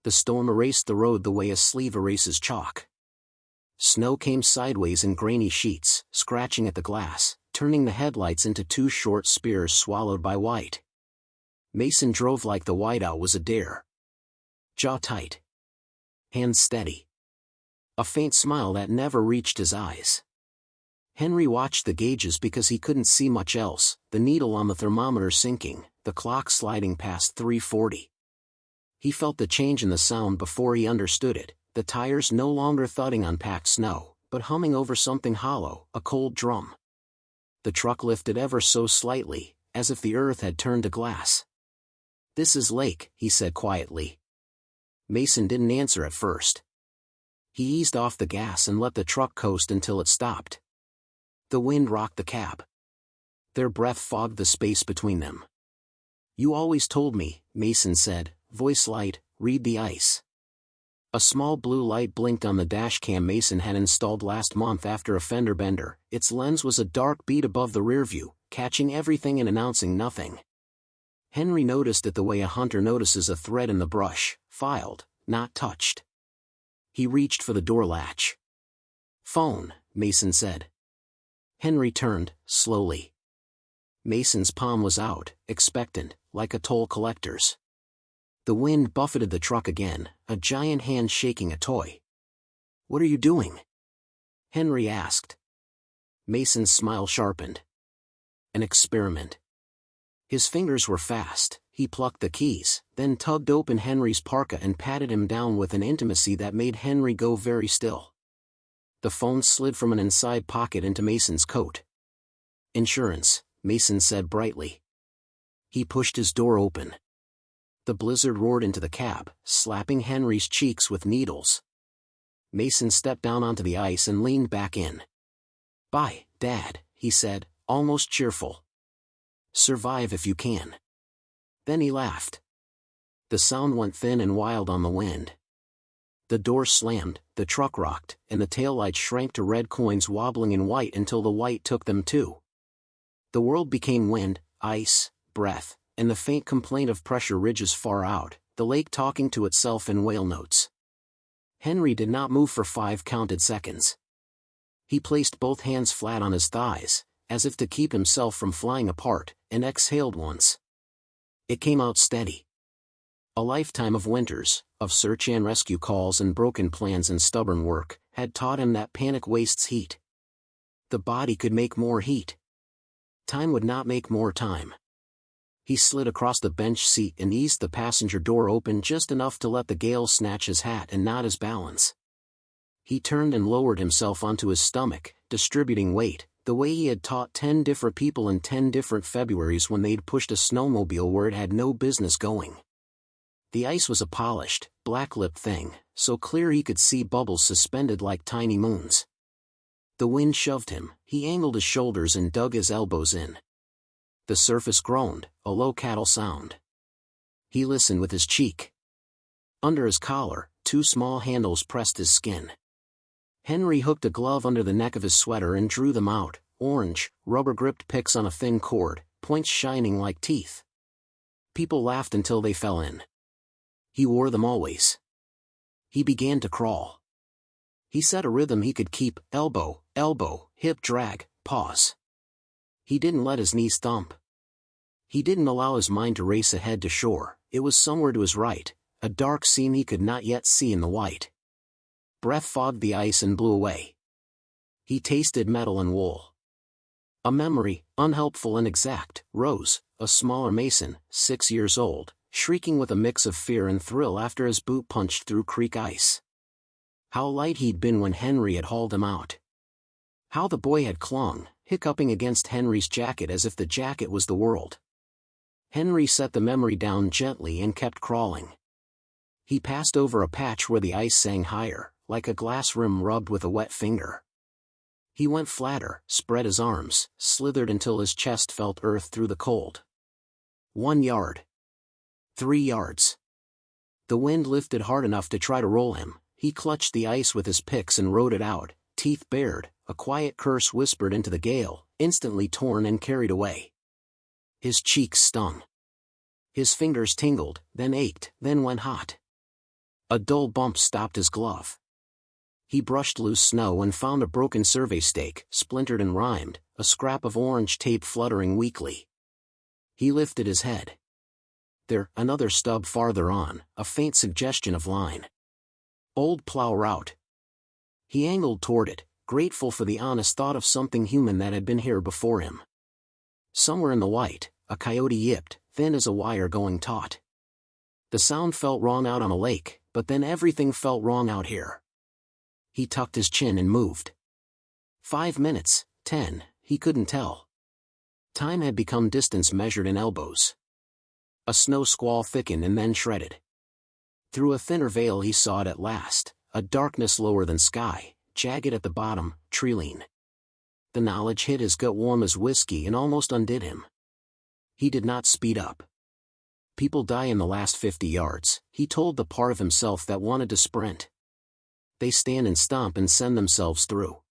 The storm erased the road the way a sleeve erases chalk. Snow came sideways in grainy sheets, scratching at the glass, turning the headlights into two short spears swallowed by white. Mason drove like the whiteout was a dare. Jaw tight. Hands steady. A faint smile that never reached his eyes. Henry watched the gauges because he couldn't see much else, the needle on the thermometer sinking, the clock sliding past 3:40. He felt the change in the sound before he understood it, the tires no longer thudding on packed snow, but humming over something hollow, a cold drum. The truck lifted ever so slightly, as if the earth had turned to glass. "This is Lake," he said quietly. Mason didn't answer at first. He eased off the gas and let the truck coast until it stopped. The wind rocked the cab. Their breath fogged the space between them. "You always told me," Mason said, voice light, "read the ice." A small blue light blinked on the dash cam Mason had installed last month after a fender bender. Its lens was a dark bead above the rearview, catching everything and announcing nothing. Henry noticed it the way a hunter notices a thread in the brush, filed, not touched. He reached for the door latch. "Phone," Mason said. Henry turned, slowly. Mason's palm was out, expectant, like a toll collector's. The wind buffeted the truck again, a giant hand shaking a toy. "What are you doing?" Henry asked. Mason's smile sharpened. "An experiment." His fingers were fast. He plucked the keys, then tugged open Henry's parka and patted him down with an intimacy that made Henry go very still. The phone slid from an inside pocket into Mason's coat. "Insurance," Mason said brightly. He pushed his door open. The blizzard roared into the cab, slapping Henry's cheeks with needles. Mason stepped down onto the ice and leaned back in. "Bye, Dad," he said, almost cheerful. "Survive if you can." Then he laughed. The sound went thin and wild on the wind. The door slammed, the truck rocked, and the taillights shrank to red coins wobbling in white until the white took them too. The world became wind, ice, breath, and the faint complaint of pressure ridges far out, the lake talking to itself in whale notes. Henry did not move for 5 counted seconds. He placed both hands flat on his thighs, as if to keep himself from flying apart, and exhaled once. It came out steady. A lifetime of winters, of search and rescue calls and broken plans and stubborn work, had taught him that panic wastes heat. The body could make more heat. Time would not make more time. He slid across the bench seat and eased the passenger door open just enough to let the gale snatch his hat and not his balance. He turned and lowered himself onto his stomach, distributing weight, the way he had taught 10 different people in 10 different Februaries when they'd pushed a snowmobile where it had no business going. The ice was a polished, black-lipped thing, so clear he could see bubbles suspended like tiny moons. The wind shoved him, he angled his shoulders and dug his elbows in. The surface groaned, a low cattle sound. He listened with his cheek. Under his collar, 2 small handles pressed his skin. Henry hooked a glove under the neck of his sweater and drew them out, orange, rubber-gripped picks on a thin cord, points shining like teeth. People laughed until they fell in. He wore them always. He began to crawl. He set a rhythm he could keep, elbow, elbow, hip drag, pause. He didn't let his knees thump. He didn't allow his mind to race ahead to shore. It was somewhere to his right, a dark seam he could not yet see in the white. Breath fogged the ice and blew away. He tasted metal and wool. A memory, unhelpful and exact, rose, a smaller Mason, 6 years old, shrieking with a mix of fear and thrill after his boot punched through creek ice. How light he'd been when Henry had hauled him out. How the boy had clung, hiccuping against Henry's jacket as if the jacket was the world. Henry set the memory down gently and kept crawling. He passed over a patch where the ice sang higher, like a glass rim rubbed with a wet finger. He went flatter, spread his arms, slithered until his chest felt earth through the cold. 1 yard. 3 yards. The wind lifted hard enough to try to roll him. He clutched the ice with his picks and rode it out, teeth bared, a quiet curse whispered into the gale, instantly torn and carried away. His cheeks stung. His fingers tingled, then ached, then went hot. A dull bump stopped his glove. He brushed loose snow and found a broken survey stake, splintered and rimed, a scrap of orange tape fluttering weakly. He lifted his head. There, another stub farther on, a faint suggestion of line. Old plow route. He angled toward it, grateful for the honest thought of something human that had been here before him. Somewhere in the white, a coyote yipped, thin as a wire going taut. The sound felt wrong out on a lake, but then everything felt wrong out here. He tucked his chin and moved. 5 minutes, 10, he couldn't tell. Time had become distance measured in elbows. A snow squall thickened and then shredded. Through a thinner veil he saw it at last, a darkness lower than sky, jagged at the bottom, tree-lean. The knowledge hit his gut warm as whiskey and almost undid him. He did not speed up. People die in the last 50 yards, he told the part of himself that wanted to sprint. They stand and stomp and send themselves through.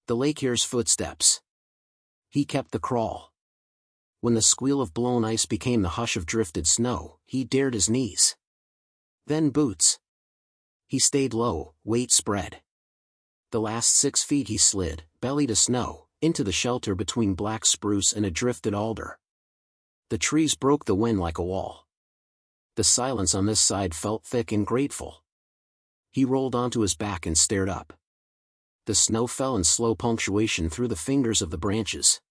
The lake hears footsteps. He kept the crawl. When the squeal of blown ice became the hush of drifted snow, he dared his knees. Then boots. He stayed low, weight spread. The last 6 feet he slid, belly to snow, into the shelter between black spruce and a drifted alder. The trees broke the wind like a wall. The silence on this side felt thick and grateful. He rolled onto his back and stared up. The snow fell in slow punctuation through the fingers of the branches.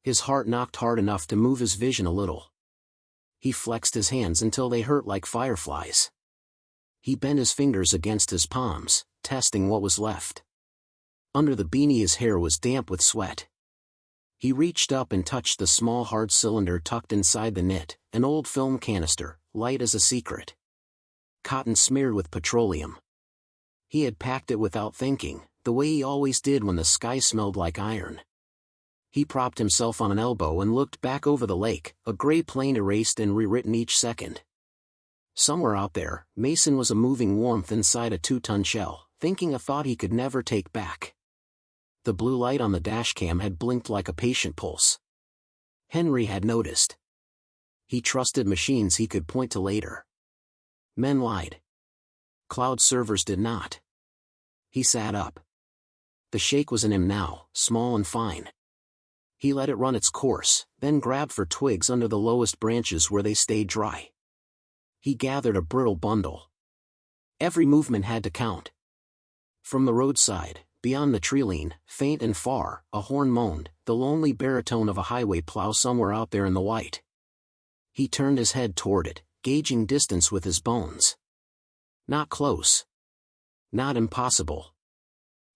His heart knocked hard enough to move his vision a little. He flexed his hands until they hurt like fireflies. He bent his fingers against his palms, testing what was left. Under the beanie his hair was damp with sweat. He reached up and touched the small hard cylinder tucked inside the knit, an old film canister, light as a secret. Cotton smeared with petroleum. He had packed it without thinking, the way he always did when the sky smelled like iron. He propped himself on an elbow and looked back over the lake, a gray plane erased and rewritten each second. Somewhere out there, Mason was a moving warmth inside a 2-ton shell, thinking a thought he could never take back. The blue light on the dashcam had blinked like a patient pulse. Henry had noticed. He trusted machines he could point to later. Men lied. Cloud servers did not. He sat up. The shake was in him now, small and fine. He let it run its course, then grabbed for twigs under the lowest branches where they stayed dry. He gathered a brittle bundle. Every movement had to count. From the roadside, beyond the tree-lean, faint and far, a horn moaned, the lonely baritone of a highway plow somewhere out there in the white. He turned his head toward it, gauging distance with his bones. Not close. Not impossible.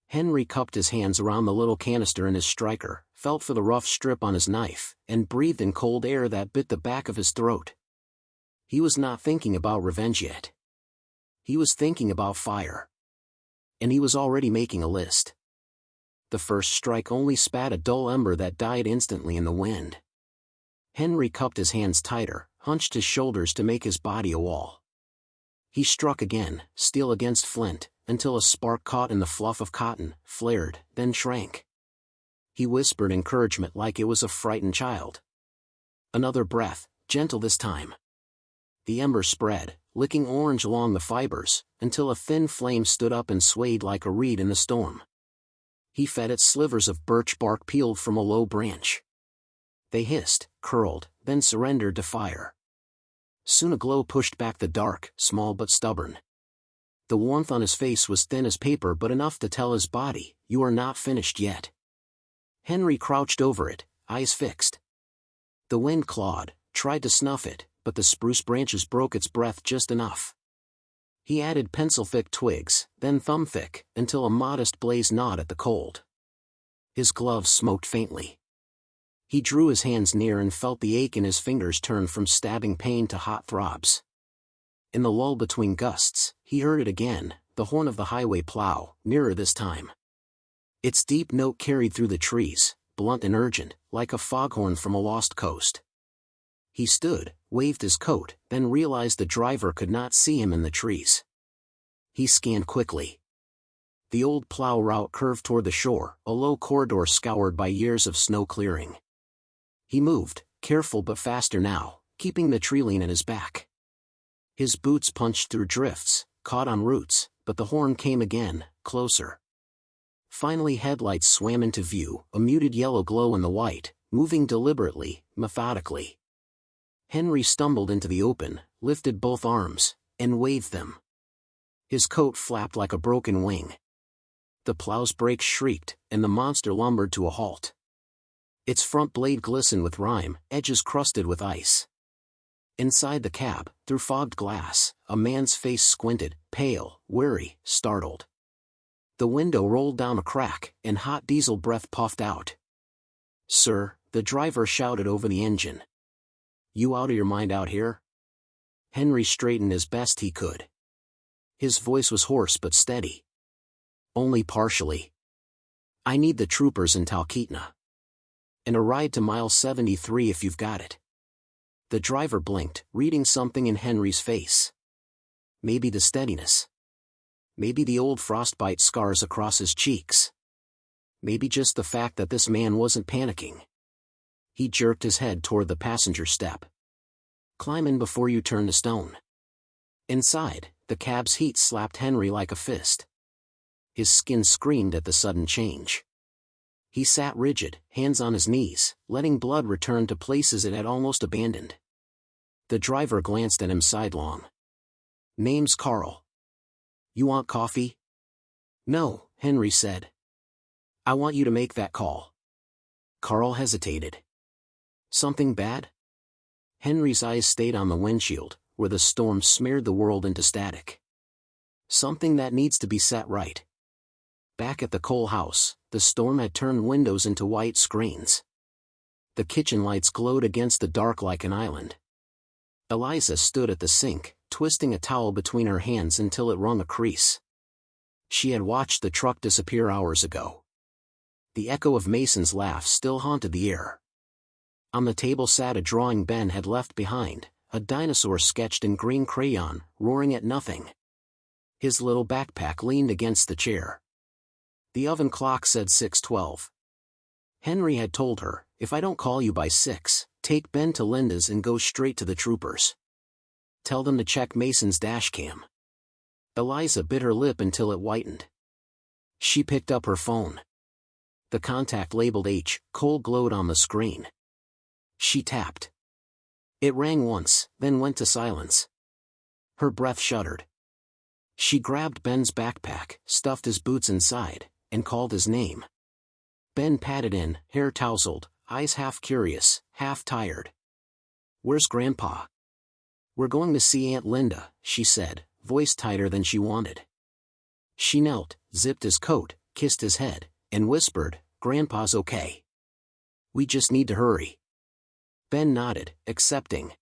Henry cupped his hands around the little canister in his striker, felt for the rough strip on his knife, and breathed in cold air that bit the back of his throat. He was not thinking about revenge yet. He was thinking about fire. And he was already making a list. The first strike only spat a dull ember that died instantly in the wind. Henry cupped his hands tighter, hunched his shoulders to make his body a wall. He struck again, steel against flint, until a spark caught in the fluff of cotton, flared, then shrank. He whispered encouragement like it was a frightened child. Another breath, gentle this time. The ember spread, licking orange along the fibers, until a thin flame stood up and swayed like a reed in the storm. He fed it slivers of birch bark peeled from a low branch. They hissed, curled, then surrendered to fire. Soon a glow pushed back the dark, small but stubborn. The warmth on his face was thin as paper but enough to tell his body, "You are not finished yet." Henry crouched over it, eyes fixed. The wind clawed, tried to snuff it, but the spruce branches broke its breath just enough. He added pencil-thick twigs, then thumb-thick, until a modest blaze gnawed at the cold. His gloves smoked faintly. He drew his hands near and felt the ache in his fingers turn from stabbing pain to hot throbs. In the lull between gusts, he heard it again, the horn of the highway plow, nearer this time. Its deep note carried through the trees, blunt and urgent, like a foghorn from a lost coast. He stood, waved his coat, then realized the driver could not see him in the trees. He scanned quickly. The old plow route curved toward the shore, a low corridor scoured by years of snow clearing. He moved, careful but faster now, keeping the tree lean at his back. His boots punched through drifts, caught on roots, but the horn came again, closer. Finally headlights swam into view, a muted yellow glow in the white, moving deliberately, methodically. Henry stumbled into the open, lifted both arms, and waved them. His coat flapped like a broken wing. The plow's brakes shrieked, and the monster lumbered to a halt. Its front blade glistened with rime, edges crusted with ice. Inside the cab, through fogged glass, a man's face squinted, pale, weary, startled. The window rolled down a crack, and hot diesel breath puffed out. "Sir," the driver shouted over the engine. "You out of your mind out here?" Henry straightened as best he could. His voice was hoarse but steady. "Only partially. I need the troopers in Talkeetna. And a ride to mile 73 if you've got it." The driver blinked, reading something in Henry's face. Maybe the steadiness. Maybe the old frostbite scars across his cheeks. Maybe just the fact that this man wasn't panicking. He jerked his head toward the passenger step. "Climb in before you turn to stone." Inside, the cab's heat slapped Henry like a fist. His skin screamed at the sudden change. He sat rigid, hands on his knees, letting blood return to places it had almost abandoned. The driver glanced at him sidelong. "Name's Carl. You want coffee?" "No," Henry said. "I want you to make that call." Carl hesitated. "Something bad?" Henry's eyes stayed on the windshield, where the storm smeared the world into static. "Something that needs to be set right." Back at the coal house, the storm had turned windows into white screens. The kitchen lights glowed against the dark like an island. Eliza stood at the sink, twisting a towel between her hands until it wrung a crease. She had watched the truck disappear hours ago. The echo of Mason's laugh still haunted the air. On the table sat a drawing Ben had left behind, a dinosaur sketched in green crayon, roaring at nothing. His little backpack leaned against the chair. The oven clock said 6:12. Henry had told her, "If I don't call you by 6, take Ben to Linda's and go straight to the troopers. Tell them to check Mason's dashcam." Eliza bit her lip until it whitened. She picked up her phone. The contact labeled H, coal glowed on the screen. She tapped. It rang once, then went to silence. Her breath shuddered. She grabbed Ben's backpack, stuffed his boots inside, and called his name. Ben padded in, hair tousled, eyes half curious, half tired. "Where's Grandpa?" "We're going to see Aunt Linda," she said, voice tighter than she wanted. She knelt, zipped his coat, kissed his head, and whispered, "Grandpa's okay. We just need to hurry." Ben nodded, accepting.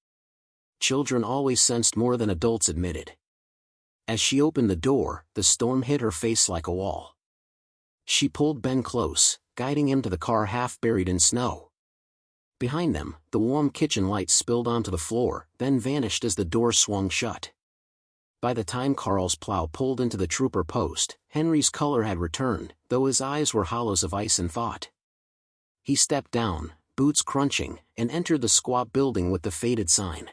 Children always sensed more than adults admitted. As she opened the door, the storm hit her face like a wall. She pulled Ben close, guiding him to the car half buried in snow. Behind them, the warm kitchen light spilled onto the floor, then vanished as the door swung shut. By the time Carl's plow pulled into the trooper post, Henry's color had returned, though his eyes were hollows of ice and thought. He stepped down, boots crunching, and entered the squat building with the faded sign.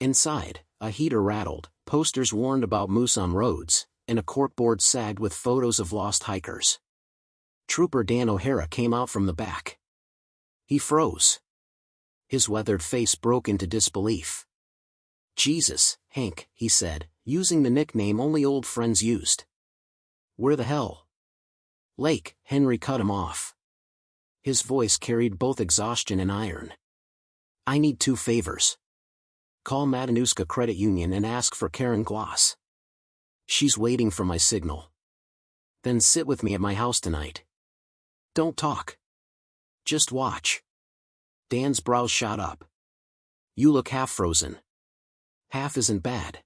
Inside, a heater rattled, posters warned about moose on roads, and a corkboard sagged with photos of lost hikers. Trooper Dan O'Hara came out from the back. He froze. His weathered face broke into disbelief. "Jesus, Hank," he said, using the nickname only old friends used. "Where the hell?" "Lake," Henry cut him off. His voice carried both exhaustion and iron. "I need 2 favors. Call Matanuska Credit Union and ask for Karen Gloss. She's waiting for my signal. Then sit with me at my house tonight. Don't talk. Just watch." Dan's brows shot up. "You look half frozen." "Half isn't bad."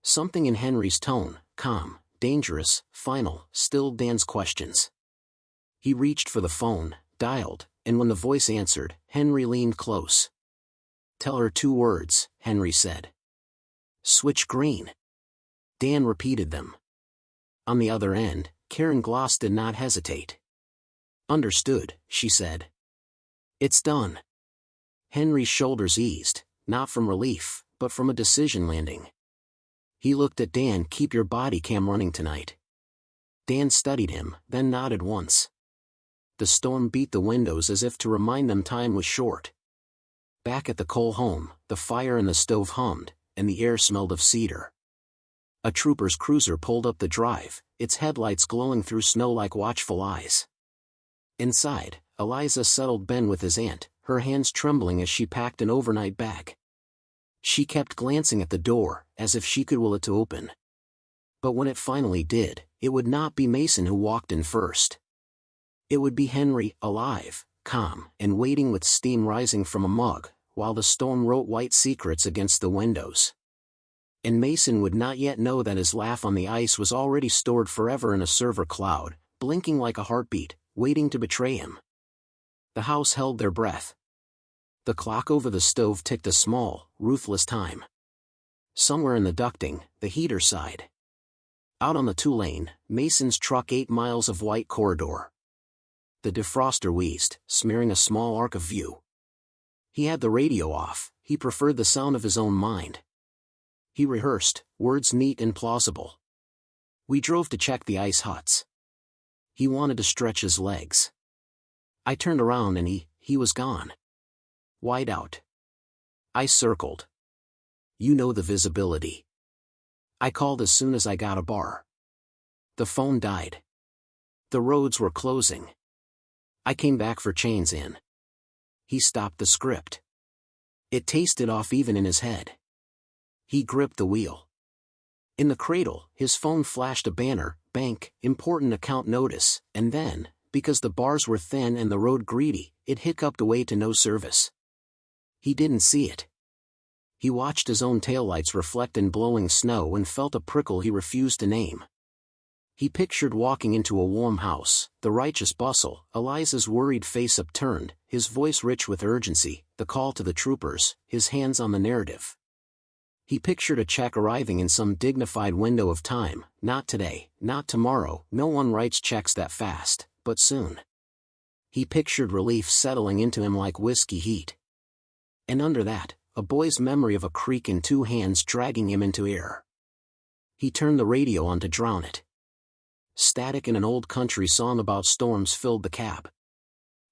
Something in Henry's tone, calm, dangerous, final, stilled Dan's questions. He reached for the phone, dialed, and when the voice answered, Henry leaned close. "Tell her 2 words," Henry said. "Switch green." Dan repeated them. On the other end, Karen Gloss did not hesitate. "Understood," she said. "It's done." Henry's shoulders eased, not from relief, but from a decision landing. He looked at Dan. "Keep your body cam running tonight." Dan studied him, then nodded once. The storm beat the windows as if to remind them time was short. Back at the Cole home, the fire in the stove hummed, and the air smelled of cedar. A trooper's cruiser pulled up the drive, its headlights glowing through snow like watchful eyes. Inside, Eliza settled Ben with his aunt, her hands trembling as she packed an overnight bag. She kept glancing at the door, as if she could will it to open. But when it finally did, it would not be Mason who walked in first. It would be Henry, alive, calm, and waiting with steam rising from a mug, while the storm wrote white secrets against the windows. And Mason would not yet know that his laugh on the ice was already stored forever in a server cloud, blinking like a heartbeat, waiting to betray him. The house held their breath. The clock over the stove ticked a small, ruthless time. Somewhere in the ducting, the heater sighed. Out on the two-lane, Mason's truck 8 miles of white corridor. The defroster wheezed, smearing a small arc of view. He had the radio off. He preferred the sound of his own mind. He rehearsed, words neat and plausible. "We drove to check the ice huts." He wanted to stretch his legs. "I turned around and he was gone. Wide out. I circled. You know the visibility. I called as soon as I got a bar. The phone died. The roads were closing. I came back for chains in." He stopped the script. It tasted off even in his head. He gripped the wheel. In the cradle, his phone flashed a banner, "Bank, important account notice," and then, because the bars were thin and the road greedy, it hiccuped away to no service. He didn't see it. He watched his own taillights reflect in blowing snow and felt a prickle he refused to name. He pictured walking into a warm house, the righteous bustle, Eliza's worried face upturned, his voice rich with urgency, the call to the troopers, his hands on the narrative. He pictured a check arriving in some dignified window of time, not today, not tomorrow, no one writes checks that fast, but soon. He pictured relief settling into him like whiskey heat. And under that, a boy's memory of a creak in 2 hands dragging him into air. He turned the radio on to drown it. Static in an old country song about storms filled the cab.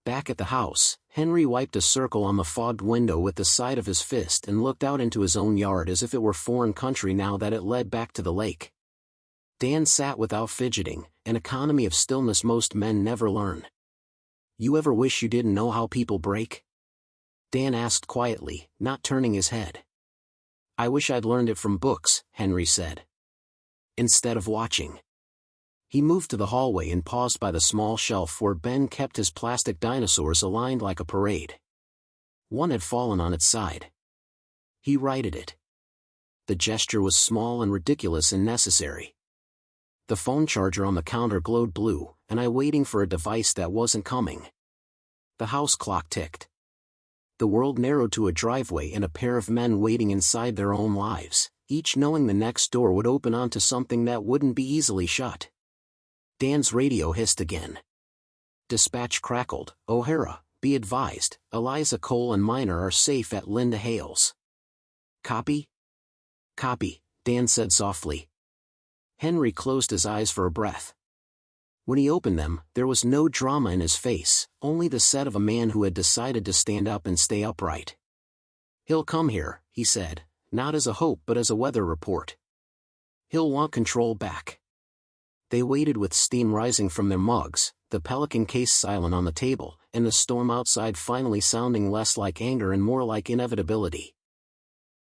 Back at the house, Henry wiped a circle on the fogged window with the side of his fist and looked out into his own yard as if it were foreign country now that it led back to the lake. Dan sat without fidgeting, an economy of stillness most men never learn. "You ever wish you didn't know how people break?" Dan asked quietly, not turning his head. "I wish I'd learned it from books," Henry said. "Instead of watching." He moved to the hallway and paused by the small shelf where Ben kept his plastic dinosaurs aligned like a parade. One had fallen on its side. He righted it. The gesture was small and ridiculous and necessary. The phone charger on the counter glowed blue, and I waiting for a device that wasn't coming. The house clock ticked. The world narrowed to a driveway and a pair of men waiting inside their own lives, each knowing the next door would open onto something that wouldn't be easily shut. Dan's radio hissed again. Dispatch crackled, "O'Hara, be advised, Eliza Cole and Minor are safe at Linda Hale's." "Copy?" "Copy," Dan said softly. Henry closed his eyes for a breath. When he opened them, there was no drama in his face, only the set of a man who had decided to stand up and stay upright. "He'll come here," he said, "not as a hope but as a weather report. He'll want control back." They waited with steam rising from their mugs, the Pelican case silent on the table, and the storm outside finally sounding less like anger and more like inevitability.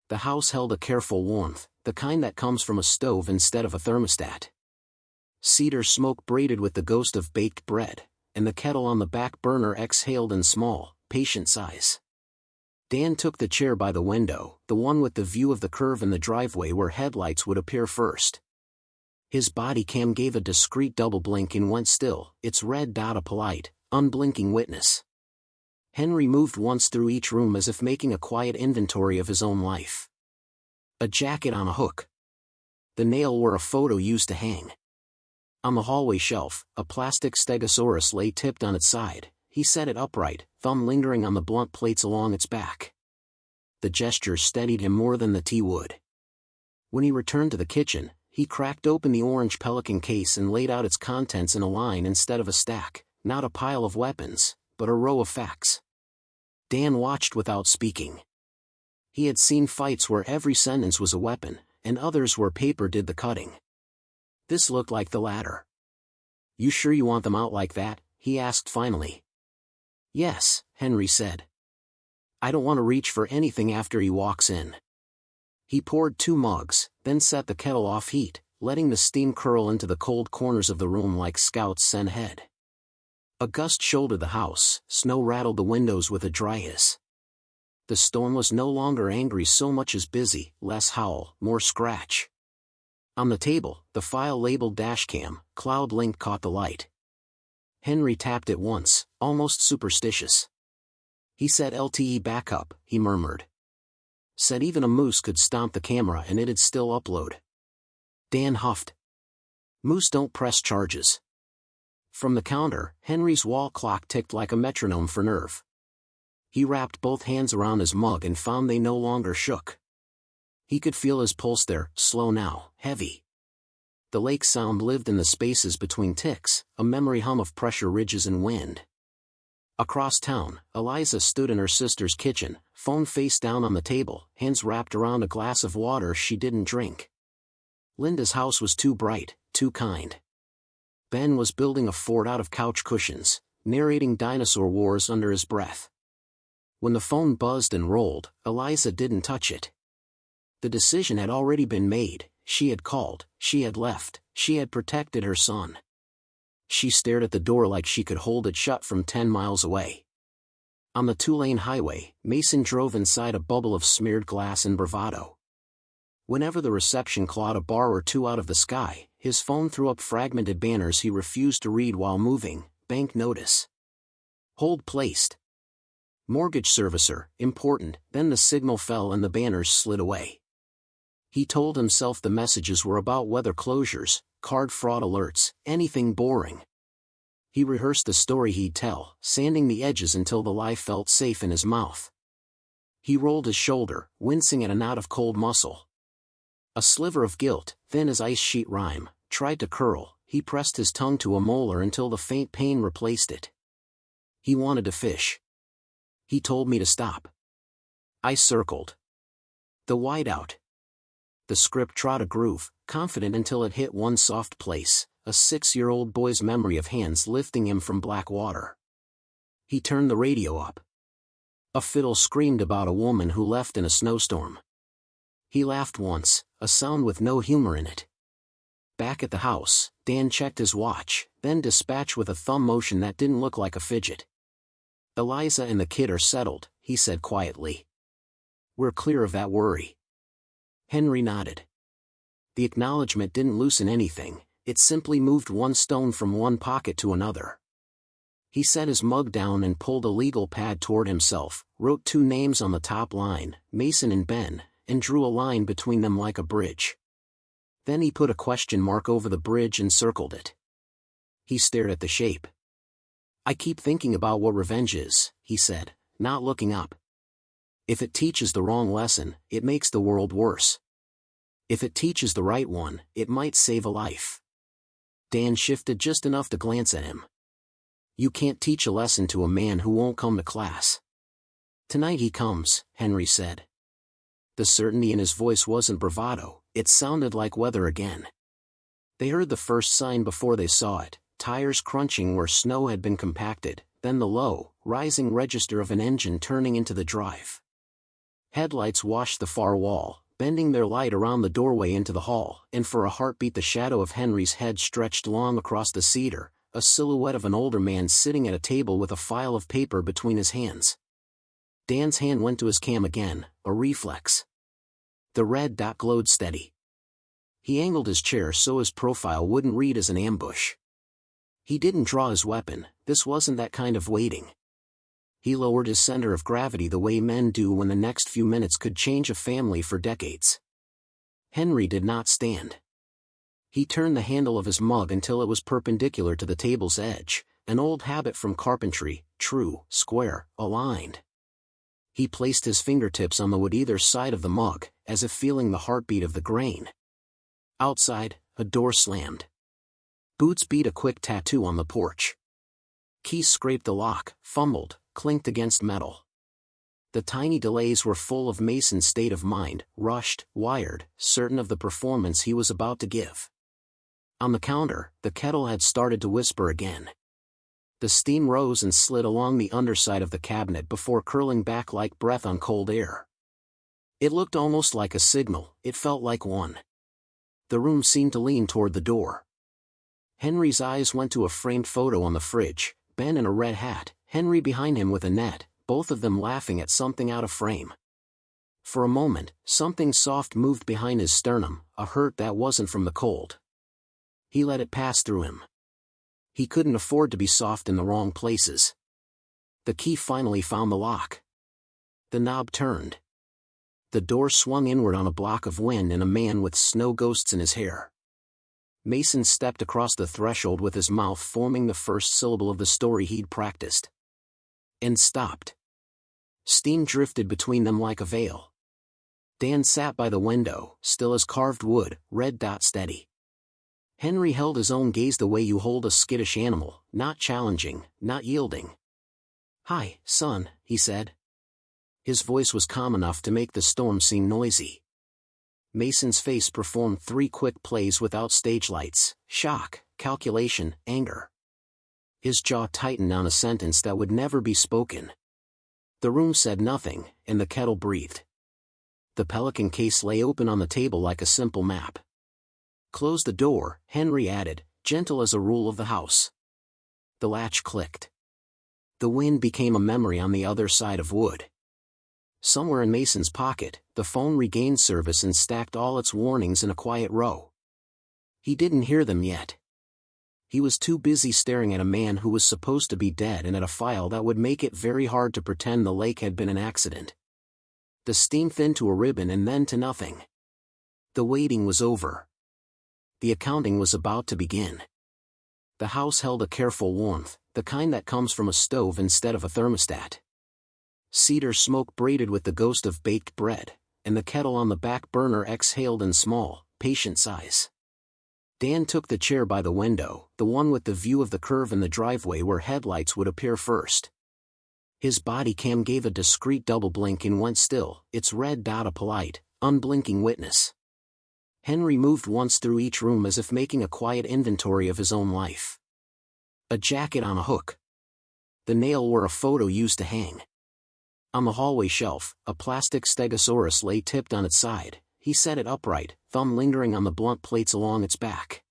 The house held a careful warmth, the kind that comes from a stove instead of a thermostat. Cedar smoke braided with the ghost of baked bread, and the kettle on the back burner exhaled in small, patient sighs. Dan took the chair by the window, the one with the view of the curve in the driveway where headlights would appear first. His body cam gave a discreet double blink and went still, its red dot a polite, unblinking witness. Henry moved once through each room as if making a quiet inventory of his own life. A jacket on a hook. The nail were a photo used to hang. On the hallway shelf, a plastic stegosaurus lay tipped on its side. He set it upright, thumb lingering on the blunt plates along its back. The gesture steadied him more than the tea would. When he returned to the kitchen, he cracked open the orange Pelican case and laid out its contents in a line instead of a stack, not a pile of weapons, but a row of facts. Dan watched without speaking. He had seen fights where every sentence was a weapon, and others where paper did the cutting. This looked like the latter. "You sure you want them out like that?" he asked finally. "Yes," Henry said. "I don't want to reach for anything after he walks in." He poured 2 mugs, then set the kettle off heat, letting the steam curl into the cold corners of the room like scouts sent ahead. A gust shouldered the house, snow rattled the windows with a dry hiss. The storm was no longer angry so much as busy, less howl, more scratch. On the table, the file labeled dashcam, Cloud Link caught the light. Henry tapped it once, almost superstitious. He said LTE backup, he murmured. Said even a moose could stomp the camera and it'd still upload. Dan huffed. "Moose don't press charges." From the counter, Henry's wall clock ticked like a metronome for nerve. He wrapped both hands around his mug and found they no longer shook. He could feel his pulse there, slow now, heavy. The lake sound lived in the spaces between ticks, a memory hum of pressure ridges and wind. Across town, Eliza stood in her sister's kitchen, phone face down on the table, hands wrapped around a glass of water she didn't drink. Linda's house was too bright, too kind. Ben was building a fort out of couch cushions, narrating dinosaur wars under his breath. When the phone buzzed and rolled, Eliza didn't touch it. The decision had already been made. She had called, she had left, she had protected her son. She stared at the door like she could hold it shut from 10 miles away. On the 2-lane highway, Mason drove inside a bubble of smeared glass and bravado. Whenever the reception clawed a bar or two out of the sky, his phone threw up fragmented banners he refused to read while moving. Bank notice. Hold placed. Mortgage servicer, important. Then the signal fell and the banners slid away. He told himself the messages were about weather closures, card fraud alerts, anything boring. He rehearsed the story he'd tell, sanding the edges until the lie felt safe in his mouth. He rolled his shoulder, wincing at a knot of cold muscle. A sliver of guilt, thin as ice sheet rime, tried to curl. He pressed his tongue to a molar until the faint pain replaced it. He wanted to fish. He told me to stop. I circled. The whiteout. The script trod a groove, confident until it hit one soft place, a 6-year-old boy's memory of hands lifting him from black water. He turned the radio up. A fiddle screamed about a woman who left in a snowstorm. He laughed once, a sound with no humor in it. Back at the house, Dan checked his watch, then dispatched with a thumb motion that didn't look like a fidget. "Eliza and the kid are settled," he said quietly. "We're clear of that worry." Henry nodded. The acknowledgement didn't loosen anything, it simply moved one stone from one pocket to another. He set his mug down and pulled a legal pad toward himself, wrote 2 names on the top line, Mason and Ben, and drew a line between them like a bridge. Then he put a question mark over the bridge and circled it. He stared at the shape. "I keep thinking about what revenge is," he said, not looking up. "If it teaches the wrong lesson, it makes the world worse. If it teaches the right one, it might save a life." Dan shifted just enough to glance at him. "You can't teach a lesson to a man who won't come to class." "Tonight he comes," Henry said. The certainty in his voice wasn't bravado, it sounded like weather again. They heard the first sign before they saw it, tires crunching where snow had been compacted, then the low, rising register of an engine turning into the drive. Headlights washed the far wall, bending their light around the doorway into the hall, and for a heartbeat the shadow of Henry's head stretched long across the cedar, a silhouette of an older man sitting at a table with a file of paper between his hands. Dan's hand went to his cam again, a reflex. The red dot glowed steady. He angled his chair so his profile wouldn't read as an ambush. He didn't draw his weapon, this wasn't that kind of waiting. He lowered his center of gravity the way men do when the next few minutes could change a family for decades. Henry did not stand. He turned the handle of his mug until it was perpendicular to the table's edge, an old habit from carpentry, true, square, aligned. He placed his fingertips on the wood either side of the mug, as if feeling the heartbeat of the grain. Outside, a door slammed. Boots beat a quick tattoo on the porch. Keys scraped the lock, fumbled, clinked against metal. The tiny delays were full of Mason's state of mind, rushed, wired, certain of the performance he was about to give. On the counter, the kettle had started to whisper again. The steam rose and slid along the underside of the cabinet before curling back like breath on cold air. It looked almost like a signal, it felt like one. The room seemed to lean toward the door. Henry's eyes went to a framed photo on the fridge, Ben in a red hat, Henry behind him with a net, both of them laughing at something out of frame. For a moment, something soft moved behind his sternum, a hurt that wasn't from the cold. He let it pass through him. He couldn't afford to be soft in the wrong places. The key finally found the lock. The knob turned. The door swung inward on a block of wind and a man with snow ghosts in his hair. Mason stepped across the threshold with his mouth forming the first syllable of the story he'd practiced. And stopped. Steam drifted between them like a veil. Dan sat by the window, still as carved wood, red dot steady. Henry held his own gaze the way you hold a skittish animal, not challenging, not yielding. "Hi, son," he said. His voice was calm enough to make the storm seem noisy. Mason's face performed 3 quick plays without stage lights: shock, calculation, anger. His jaw tightened on a sentence that would never be spoken. The room said nothing, and the kettle breathed. The pelican case lay open on the table like a simple map. "Close the door," Henry added, gentle as a rule of the house. The latch clicked. The wind became a memory on the other side of wood. Somewhere in Mason's pocket, the phone regained service and stacked all its warnings in a quiet row. He didn't hear them yet. He was too busy staring at a man who was supposed to be dead and at a file that would make it very hard to pretend the lake had been an accident. The steam thinned to a ribbon and then to nothing. The waiting was over. The accounting was about to begin. The house held a careful warmth, the kind that comes from a stove instead of a thermostat. Cedar smoke braided with the ghost of baked bread, and the kettle on the back burner exhaled in small, patient sighs. Dan took the chair by the window, the one with the view of the curve in the driveway where headlights would appear first. His body cam gave a discreet double blink and went still, its red dot a polite, unblinking witness. Henry moved once through each room as if making a quiet inventory of his own life. A jacket on a hook. The nail were a photo used to hang. On the hallway shelf, a plastic stegosaurus lay tipped on its side. He set it upright, thumb lingering on the blunt plates along its back.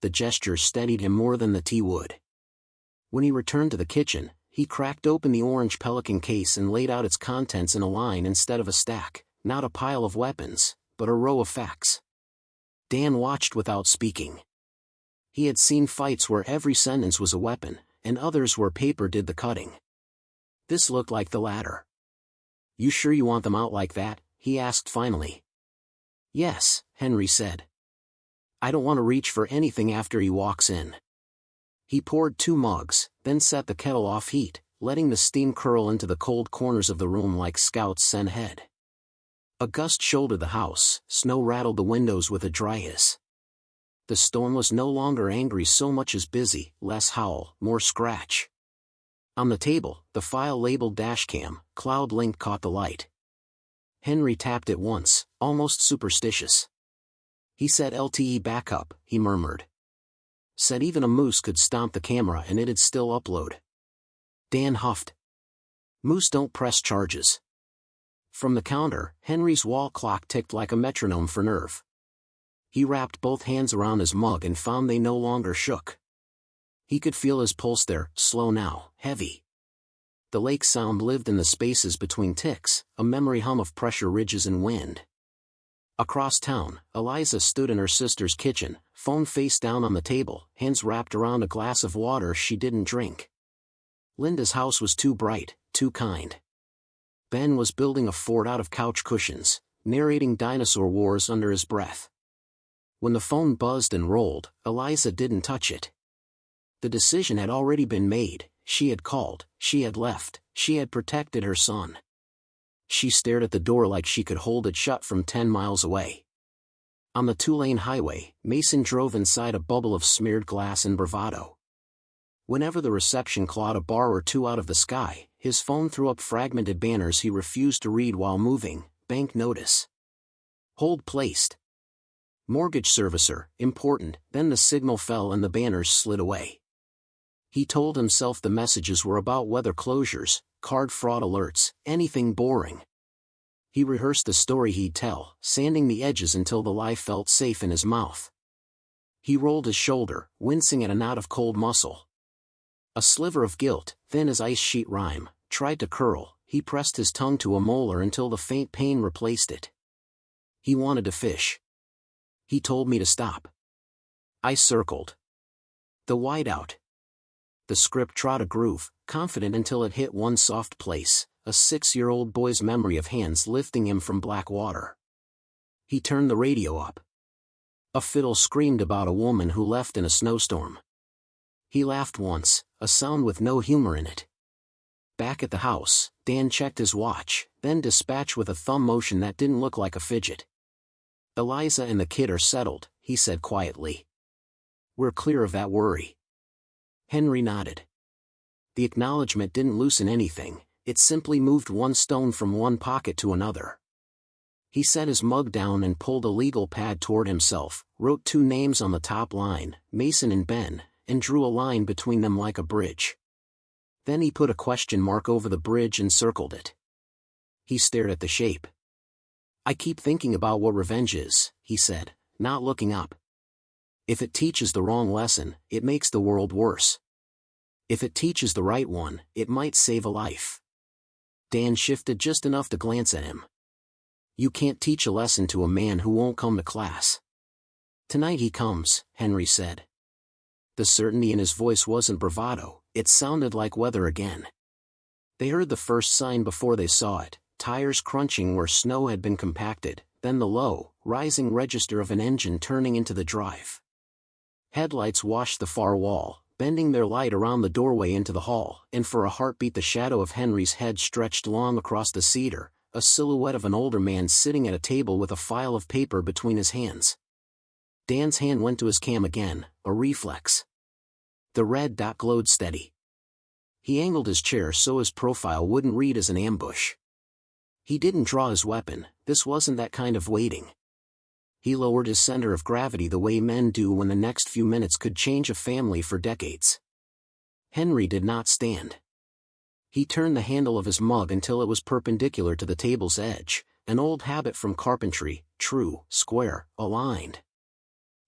The gesture steadied him more than the tea would. When he returned to the kitchen, he cracked open the orange pelican case and laid out its contents in a line instead of a stack, not a pile of weapons, but a row of facts. Dan watched without speaking. He had seen fights where every sentence was a weapon, and others where paper did the cutting. This looked like the latter. "You sure you want them out like that?" he asked finally. "Yes," Henry said. "I don't want to reach for anything after he walks in." He poured 2 mugs, then set the kettle off heat, letting the steam curl into the cold corners of the room like scouts sent ahead. A gust shouldered the house, snow rattled the windows with a dry hiss. The storm was no longer angry so much as busy, less howl, more scratch. On the table, the file labeled dashcam, cloud link caught the light. Henry tapped it once, almost superstitious. He said LTE backup, he murmured. Said even a moose could stomp the camera and it'd still upload. Dan huffed. "Moose don't press charges." From the counter, Henry's wall clock ticked like a metronome for nerve. He wrapped both hands around his mug and found they no longer shook. He could feel his pulse there, slow now, heavy. The lake sound lived in the spaces between ticks, a memory hum of pressure ridges and wind. Across town, Eliza stood in her sister's kitchen, phone face down on the table, hands wrapped around a glass of water she didn't drink. Linda's house was too bright, too kind. Ben was building a fort out of couch cushions, narrating dinosaur wars under his breath. When the phone buzzed and rolled, Eliza didn't touch it. The decision had already been made. She had called, she had left, she had protected her son. She stared at the door like she could hold it shut from 10 miles away. On the 2-lane highway, Mason drove inside a bubble of smeared glass and bravado. Whenever the reception clawed a bar or two out of the sky, his phone threw up fragmented banners he refused to read while moving. Bank notice. Hold placed. Mortgage servicer, important. Then the signal fell and the banners slid away. He told himself the messages were about weather closures, card fraud alerts, anything boring. He rehearsed the story he'd tell, sanding the edges until the lie felt safe in his mouth. He rolled his shoulder, wincing at a knot of cold muscle. A sliver of guilt, thin as ice sheet rime, tried to curl. He pressed his tongue to a molar until the faint pain replaced it. He wanted to fish. He told me to stop. I circled. The whiteout. The script trod a groove, confident until it hit one soft place, a 6-year-old boy's memory of hands lifting him from black water. He turned the radio up. A fiddle screamed about a woman who left in a snowstorm. He laughed once, a sound with no humor in it. Back at the house, Dan checked his watch, then dispatched with a thumb motion that didn't look like a fidget. Eliza and the kid are settled, he said quietly. We're clear of that worry. Henry nodded. The acknowledgement didn't loosen anything, it simply moved one stone from one pocket to another. He set his mug down and pulled a legal pad toward himself, wrote 2 names on the top line, Mason and Ben, and drew a line between them like a bridge. Then he put a question mark over the bridge and circled it. He stared at the shape. I keep thinking about what revenge is, he said, not looking up. If it teaches the wrong lesson, it makes the world worse. If it teaches the right one, it might save a life. Dan shifted just enough to glance at him. You can't teach a lesson to a man who won't come to class. Tonight he comes, Henry said. The certainty in his voice wasn't bravado, it sounded like weather again. They heard the first sign before they saw it, tires crunching where snow had been compacted, then the low, rising register of an engine turning into the drive. Headlights washed the far wall, bending their light around the doorway into the hall, and for a heartbeat the shadow of Henry's head stretched long across the cedar, a silhouette of an older man sitting at a table with a file of paper between his hands. Dan's hand went to his cam again, a reflex. The red dot glowed steady. He angled his chair so his profile wouldn't read as an ambush. He didn't draw his weapon, this wasn't that kind of waiting. He lowered his center of gravity the way men do when the next few minutes could change a family for decades. Henry did not stand. He turned the handle of his mug until it was perpendicular to the table's edge, an old habit from carpentry, true, square, aligned.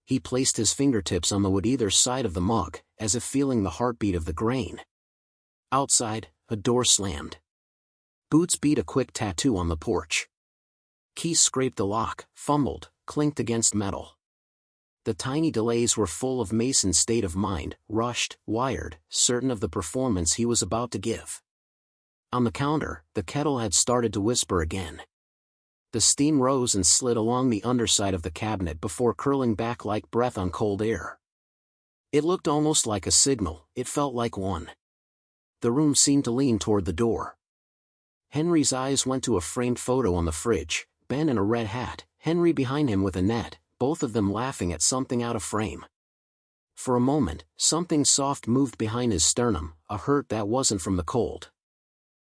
He placed his fingertips on the wood either side of the mug, as if feeling the heartbeat of the grain. Outside, a door slammed. Boots beat a quick tattoo on the porch. Keys scraped the lock, fumbled, clinked against metal. The tiny delays were full of Mason's state of mind, rushed, wired, certain of the performance he was about to give. On the counter, the kettle had started to whisper again. The steam rose and slid along the underside of the cabinet before curling back like breath on cold air. It looked almost like a signal, it felt like one. The room seemed to lean toward the door. Henry's eyes went to a framed photo on the fridge, Ben in a red hat, Henry behind him with a net, both of them laughing at something out of frame. For a moment, something soft moved behind his sternum, a hurt that wasn't from the cold.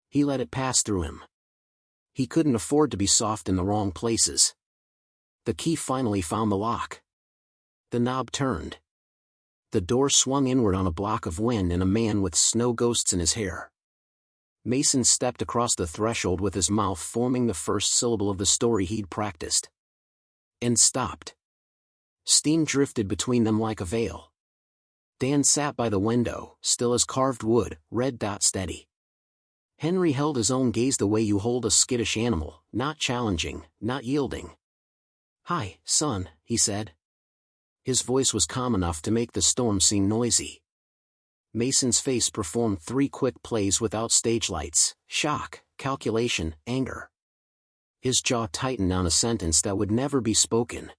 He let it pass through him. He couldn't afford to be soft in the wrong places. The key finally found the lock. The knob turned. The door swung inward on a block of wind and a man with snow ghosts in his hair. Mason stepped across the threshold with his mouth forming the first syllable of the story he'd practiced. And stopped. Steam drifted between them like a veil. Dan sat by the window, still as carved wood, red dot steady. Henry held his own gaze the way you hold a skittish animal, not challenging, not yielding. "Hi, son," he said. His voice was calm enough to make the storm seem noisy. Mason's face performed 3 quick plays without stage lights: shock, calculation, anger. His jaw tightened on a sentence that would never be spoken.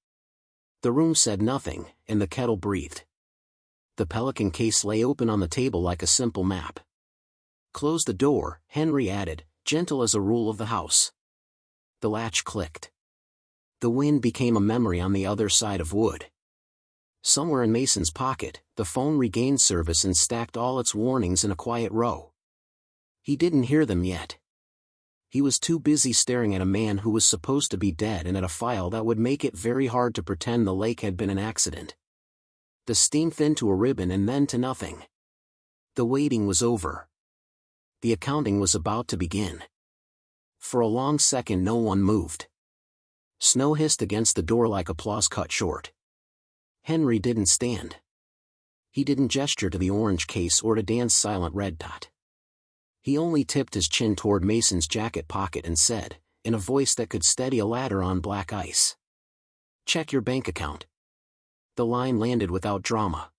The room said nothing, and the kettle breathed. The Pelican case lay open on the table like a simple map. "Close the door," Henry added, gentle as a rule of the house. The latch clicked. The wind became a memory on the other side of wood. Somewhere in Mason's pocket, the phone regained service and stacked all its warnings in a quiet row. He didn't hear them yet. He was too busy staring at a man who was supposed to be dead and at a file that would make it very hard to pretend the lake had been an accident. The steam thinned to a ribbon and then to nothing. The waiting was over. The accounting was about to begin. For a long second no one moved. Snow hissed against the door like applause cut short. Henry didn't stand. He didn't gesture to the orange case or to Dan's silent red dot. He only tipped his chin toward Mason's jacket pocket and said, in a voice that could steady a ladder on black ice, "Check your bank account." The line landed without drama.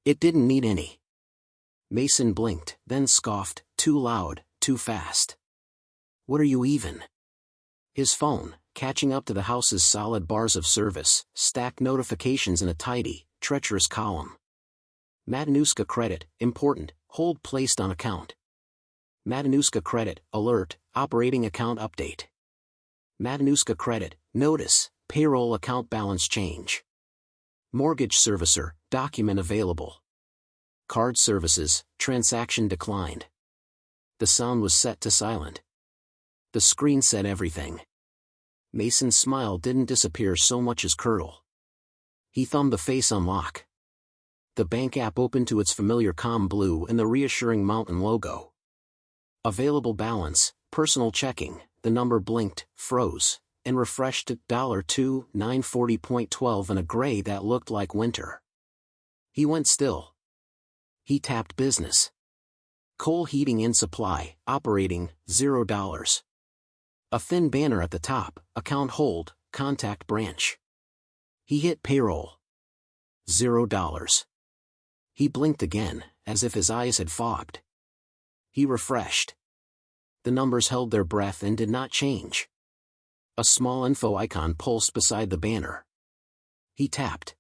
It didn't need any. Mason blinked, then scoffed, "Too loud, too fast. What are you even?" His phone, catching up to the house's solid bars of service, stacked notifications in a tidy, treacherous column. Matanuska credit, important, hold placed on account. Matanuska credit, alert, operating account update. Matanuska credit, notice, payroll account balance change. Mortgage servicer, document available. Card services, transaction declined. The sound was set to silent. The screen said everything. Mason's smile didn't disappear so much as curdle. He thumbed the face unlock. The bank app opened to its familiar calm blue and the reassuring mountain logo. Available balance, personal checking, the number blinked, froze, and refreshed to $2,940.12 in a gray that looked like winter. He went still. He tapped business. Coal heating in supply, operating, $0. A thin banner at the top, account hold, contact branch. He hit payroll. $0. He blinked again, as if his eyes had fogged. He refreshed. The numbers held their breath and did not change. A small info icon pulsed beside the banner. He tapped.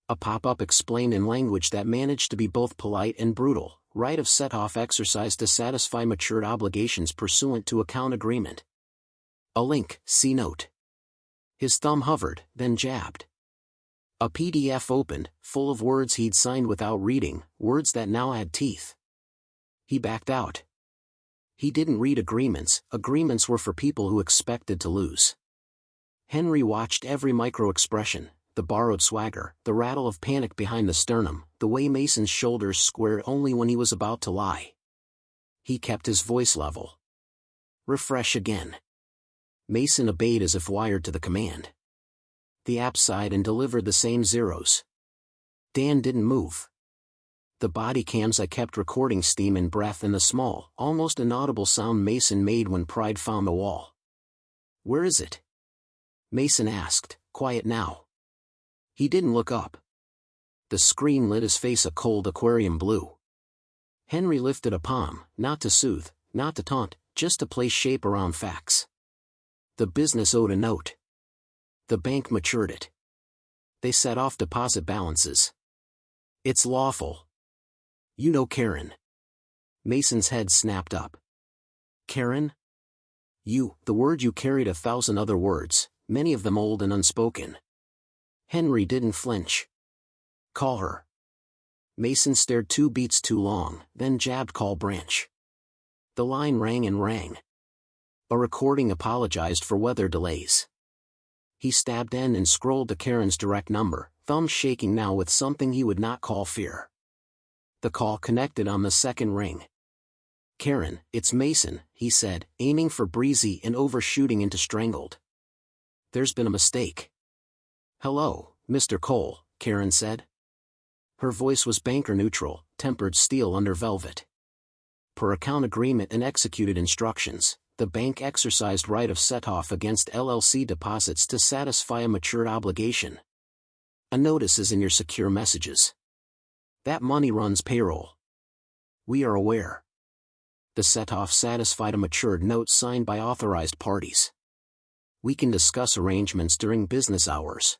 A pop-up explained in language that managed to be both polite and brutal, right of set-off exercise to satisfy matured obligations pursuant to account agreement. A link, see note. His thumb hovered, then jabbed. A PDF opened, full of words he'd signed without reading, words that now had teeth. He backed out. He didn't read agreements. Agreements were for people who expected to lose. Henry watched every micro-expression, the borrowed swagger, the rattle of panic behind the sternum, the way Mason's shoulders squared only when he was about to lie. He kept his voice level. Refresh again. Mason obeyed as if wired to the command. The app sighed and delivered the same zeros. Dan didn't move. The body cams I kept recording steam and breath and the small, almost inaudible sound Mason made when pride found the wall. "Where is it?" Mason asked, quiet now. He didn't look up. The screen lit his face a cold aquarium blue. Henry lifted a palm, not to soothe, not to taunt, just to place shape around facts. The business owed a note. The bank matured it. They set off deposit balances. It's lawful. You know Karen. Mason's head snapped up. Karen? The word you carried 1,000 other words, many of them old and unspoken. Henry didn't flinch. Call her. Mason stared 2 beats too long, then jabbed call branch. The line rang and rang. A recording apologized for weather delays. He stabbed end and scrolled to Karen's direct number, thumbs shaking now with something he would not call fear. The call connected on the second ring. "Karen, it's Mason," he said, aiming for breezy and overshooting into strangled. "There's been a mistake." "Hello, Mr. Cole," Karen said. Her voice was banker neutral, tempered steel under velvet. Per account agreement and executed instructions, the bank exercised right of set-off against LLC deposits to satisfy a matured obligation. A notice is in your secure messages. That money runs payroll. We are aware. The set-off satisfied a matured note signed by authorized parties. We can discuss arrangements during business hours.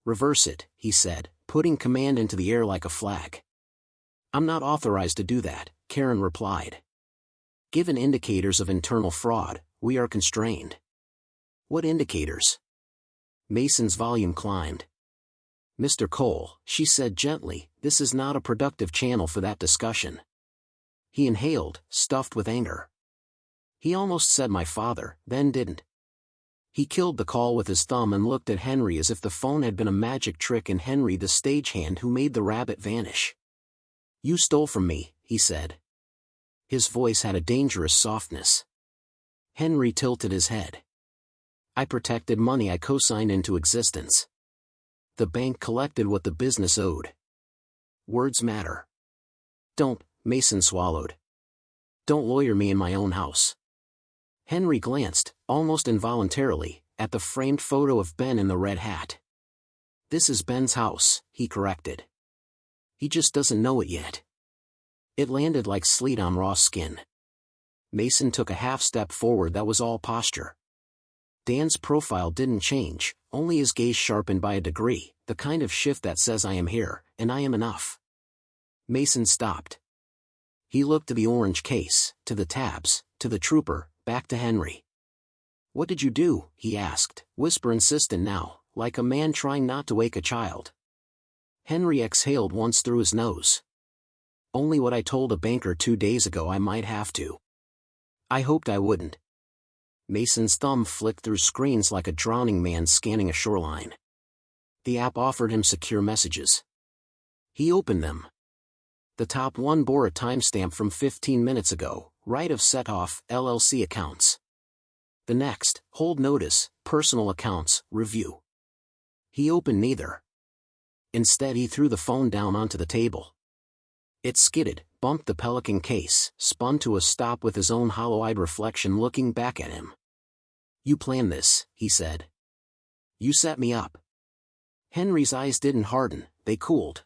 Reverse it, he said, putting command into the air like a flag. I'm not authorized to do that, Karen replied. Given indicators of internal fraud, we are constrained. What indicators? Mason's volume climbed. Mr. Cole, she said gently, this is not a productive channel for that discussion. He inhaled, stuffed with anger. He almost said my father, then didn't. He killed the call with his thumb and looked at Henry as if the phone had been a magic trick and Henry the stagehand who made the rabbit vanish. You stole from me, he said. His voice had a dangerous softness. Henry tilted his head. I protected money I co-signed into existence. The bank collected what the business owed. Words matter. Don't, Mason swallowed. Don't lawyer me in my own house. Henry glanced, almost involuntarily, at the framed photo of Ben in the red hat. This is Ben's house, he corrected. He just doesn't know it yet. It landed like sleet on raw skin. Mason took a half step forward. That was all posture. Dan's profile didn't change, only his gaze sharpened by a degree, the kind of shift that says I am here, and I am enough. Mason stopped. He looked to the orange case, to the tabs, to the trooper, back to Henry. What did you do? He asked, whisper insistent now, like a man trying not to wake a child. Henry exhaled once through his nose. Only what I told a banker 2 days ago. I might have to. I hoped I wouldn't. Mason's thumb flicked through screens like a drowning man scanning a shoreline. The app offered him secure messages. He opened them. The top one bore a timestamp from 15 minutes ago, right of set-off, LLC accounts. The next, hold notice, personal accounts, review. He opened neither. Instead he threw the phone down onto the table. It skidded, bumped the pelican case, spun to a stop with his own hollow-eyed reflection looking back at him. You planned this, he said. You set me up. Henry's eyes didn't harden, they cooled.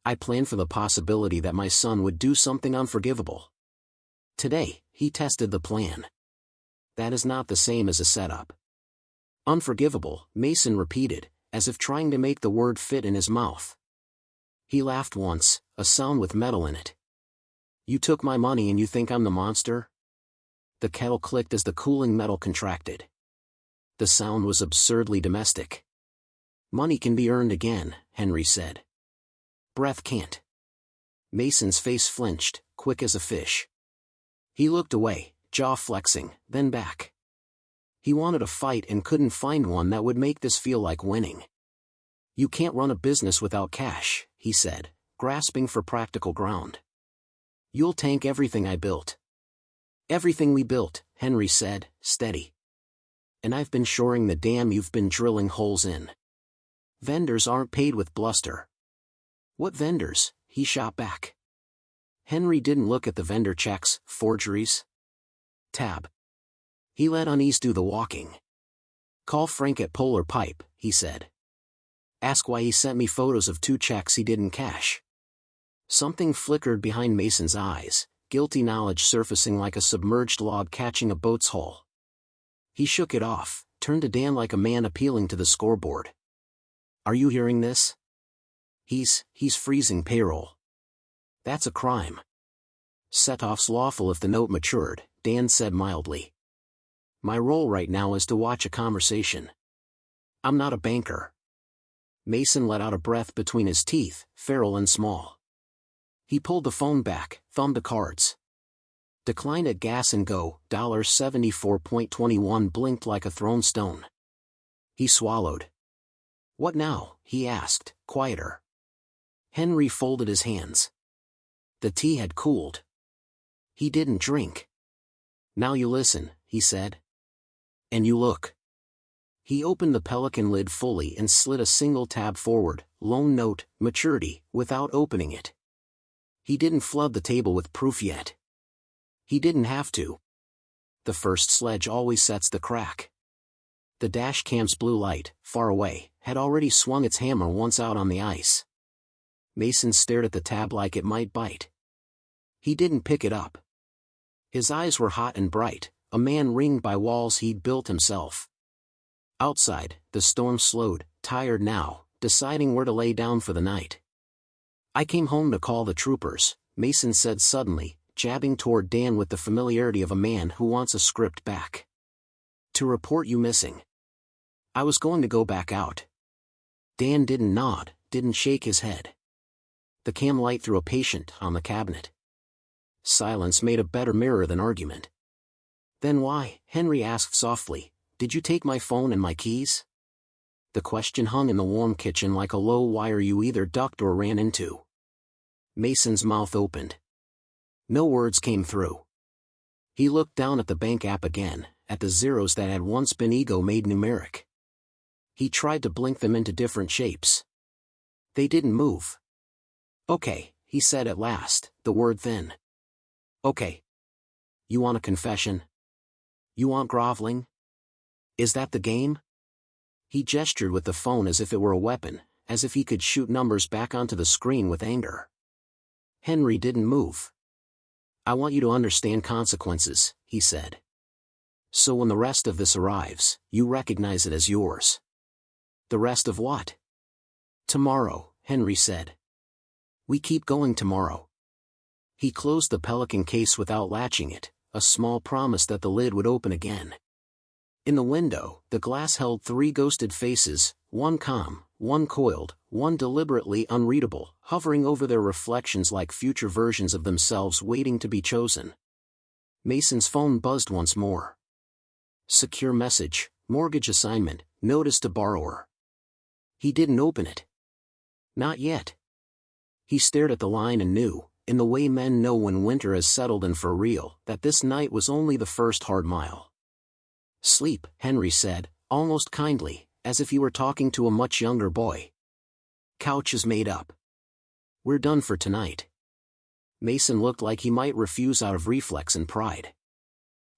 I planned for the possibility that my son would do something unforgivable. Today, he tested the plan. That is not the same as a setup. Unforgivable, Mason repeated, as if trying to make the word fit in his mouth. He laughed once, a sound with metal in it. You took my money and you think I'm the monster? The kettle clicked as the cooling metal contracted. The sound was absurdly domestic. Money can be earned again, Henry said. Breath can't. Mason's face flinched, quick as a fish. He looked away, jaw flexing, then back. He wanted a fight and couldn't find one that would make this feel like winning. You can't run a business without cash, he said, grasping for practical ground. You'll tank everything I built. Everything we built, Henry said, steady. And I've been shoring the dam you've been drilling holes in. Vendors aren't paid with bluster. What vendors? He shot back. Henry didn't look at the vendor checks, forgeries. Tab. He let unease do the walking. Call Frank at Polar Pipe, he said. Ask why he sent me photos of 2 checks he didn't cash. Something flickered behind Mason's eyes, guilty knowledge surfacing like a submerged log catching a boat's hull. He shook it off, turned to Dan like a man appealing to the scoreboard. Are you hearing this? He's freezing payroll. That's a crime. Set-off's lawful if the note matured, Dan said mildly. My role right now is to watch a conversation. I'm not a banker. Mason let out a breath between his teeth, feral and small. He pulled the phone back, thumbed the cards. Declined at gas and go, $74.21 blinked like a thrown stone. He swallowed. What now? He asked, quieter. Henry folded his hands. The tea had cooled. He didn't drink. Now you listen, he said. And you look. He opened the pelican lid fully and slid a single tab forward, loan note, maturity, without opening it. He didn't flood the table with proof yet. He didn't have to. The first sledge always sets the crack. The dash cam's blue light, far away, had already swung its hammer once out on the ice. Mason stared at the tab like it might bite. He didn't pick it up. His eyes were hot and bright, a man ringed by walls he'd built himself. Outside, the storm slowed, tired now, deciding where to lay down for the night. I came home to call the troopers, Mason said suddenly, jabbing toward Dan with the familiarity of a man who wants a script back. To report you missing. I was going to go back out. Dan didn't nod, didn't shake his head. The cam light threw a patient on the cabinet. Silence made a better mirror than argument. Then why, Henry asked softly, did you take my phone and my keys? The question hung in the warm kitchen like a low wire you either ducked or ran into. Mason's mouth opened. No words came through. He looked down at the bank app again, at the zeros that had once been ego-made numeric. He tried to blink them into different shapes. They didn't move. Okay, he said at last, the word thin. Okay. You want a confession? You want groveling? Is that the game? He gestured with the phone as if it were a weapon, as if he could shoot numbers back onto the screen with anger. Henry didn't move. I want you to understand consequences, he said. So when the rest of this arrives, you recognize it as yours. The rest of what? Tomorrow, Henry said. We keep going tomorrow. He closed the Pelican case without latching it, a small promise that the lid would open again. In the window, the glass held 3 ghosted faces, one calm, one coiled, one deliberately unreadable, hovering over their reflections like future versions of themselves waiting to be chosen. Mason's phone buzzed once more. Secure message, mortgage assignment, notice to borrower. He didn't open it. Not yet. He stared at the line and knew, in the way men know when winter has settled in for real, that this night was only the first hard mile. Sleep, Henry said, almost kindly, as if he were talking to a much younger boy. Couch is made up. We're done for tonight. Mason looked like he might refuse out of reflex and pride.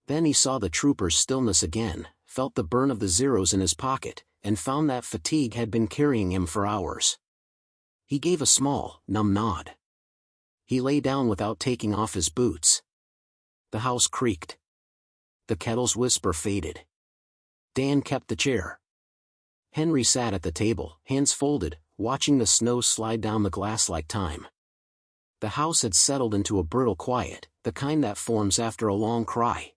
Then he saw the trooper's stillness again, felt the burn of the zeros in his pocket, and found that fatigue had been carrying him for hours. He gave a small, numb nod. He lay down without taking off his boots. The house creaked. The kettle's whisper faded. Dan kept the chair. Henry sat at the table, hands folded, watching the snow slide down the glass like time. The house had settled into a brittle quiet, the kind that forms after a long cry.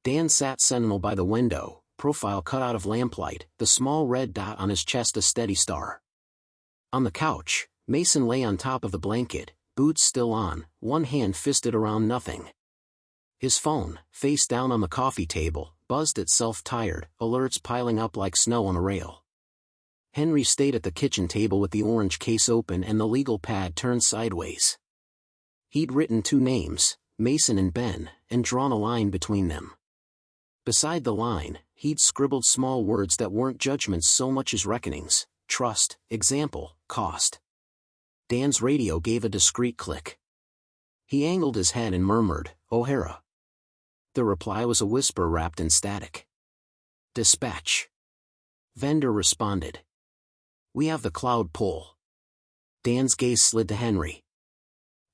Dan sat sentinel by the window, profile cut out of lamplight, the small red dot on his chest a steady star. On the couch, Mason lay on top of the blanket, boots still on, one hand fisted around nothing. His phone, face down on the coffee table, buzzed itself tired, alerts piling up like snow on a rail. Henry stayed at the kitchen table with the orange case open and the legal pad turned sideways. He'd written 2 names, Mason and Ben, and drawn a line between them. Beside the line, he'd scribbled small words that weren't judgments so much as reckonings: trust, example, cost. Dan's radio gave a discreet click. He angled his head and murmured, O'Hara. The reply was a whisper wrapped in static. Dispatch. Vendor responded. We have the cloud pull. Dan's gaze slid to Henry.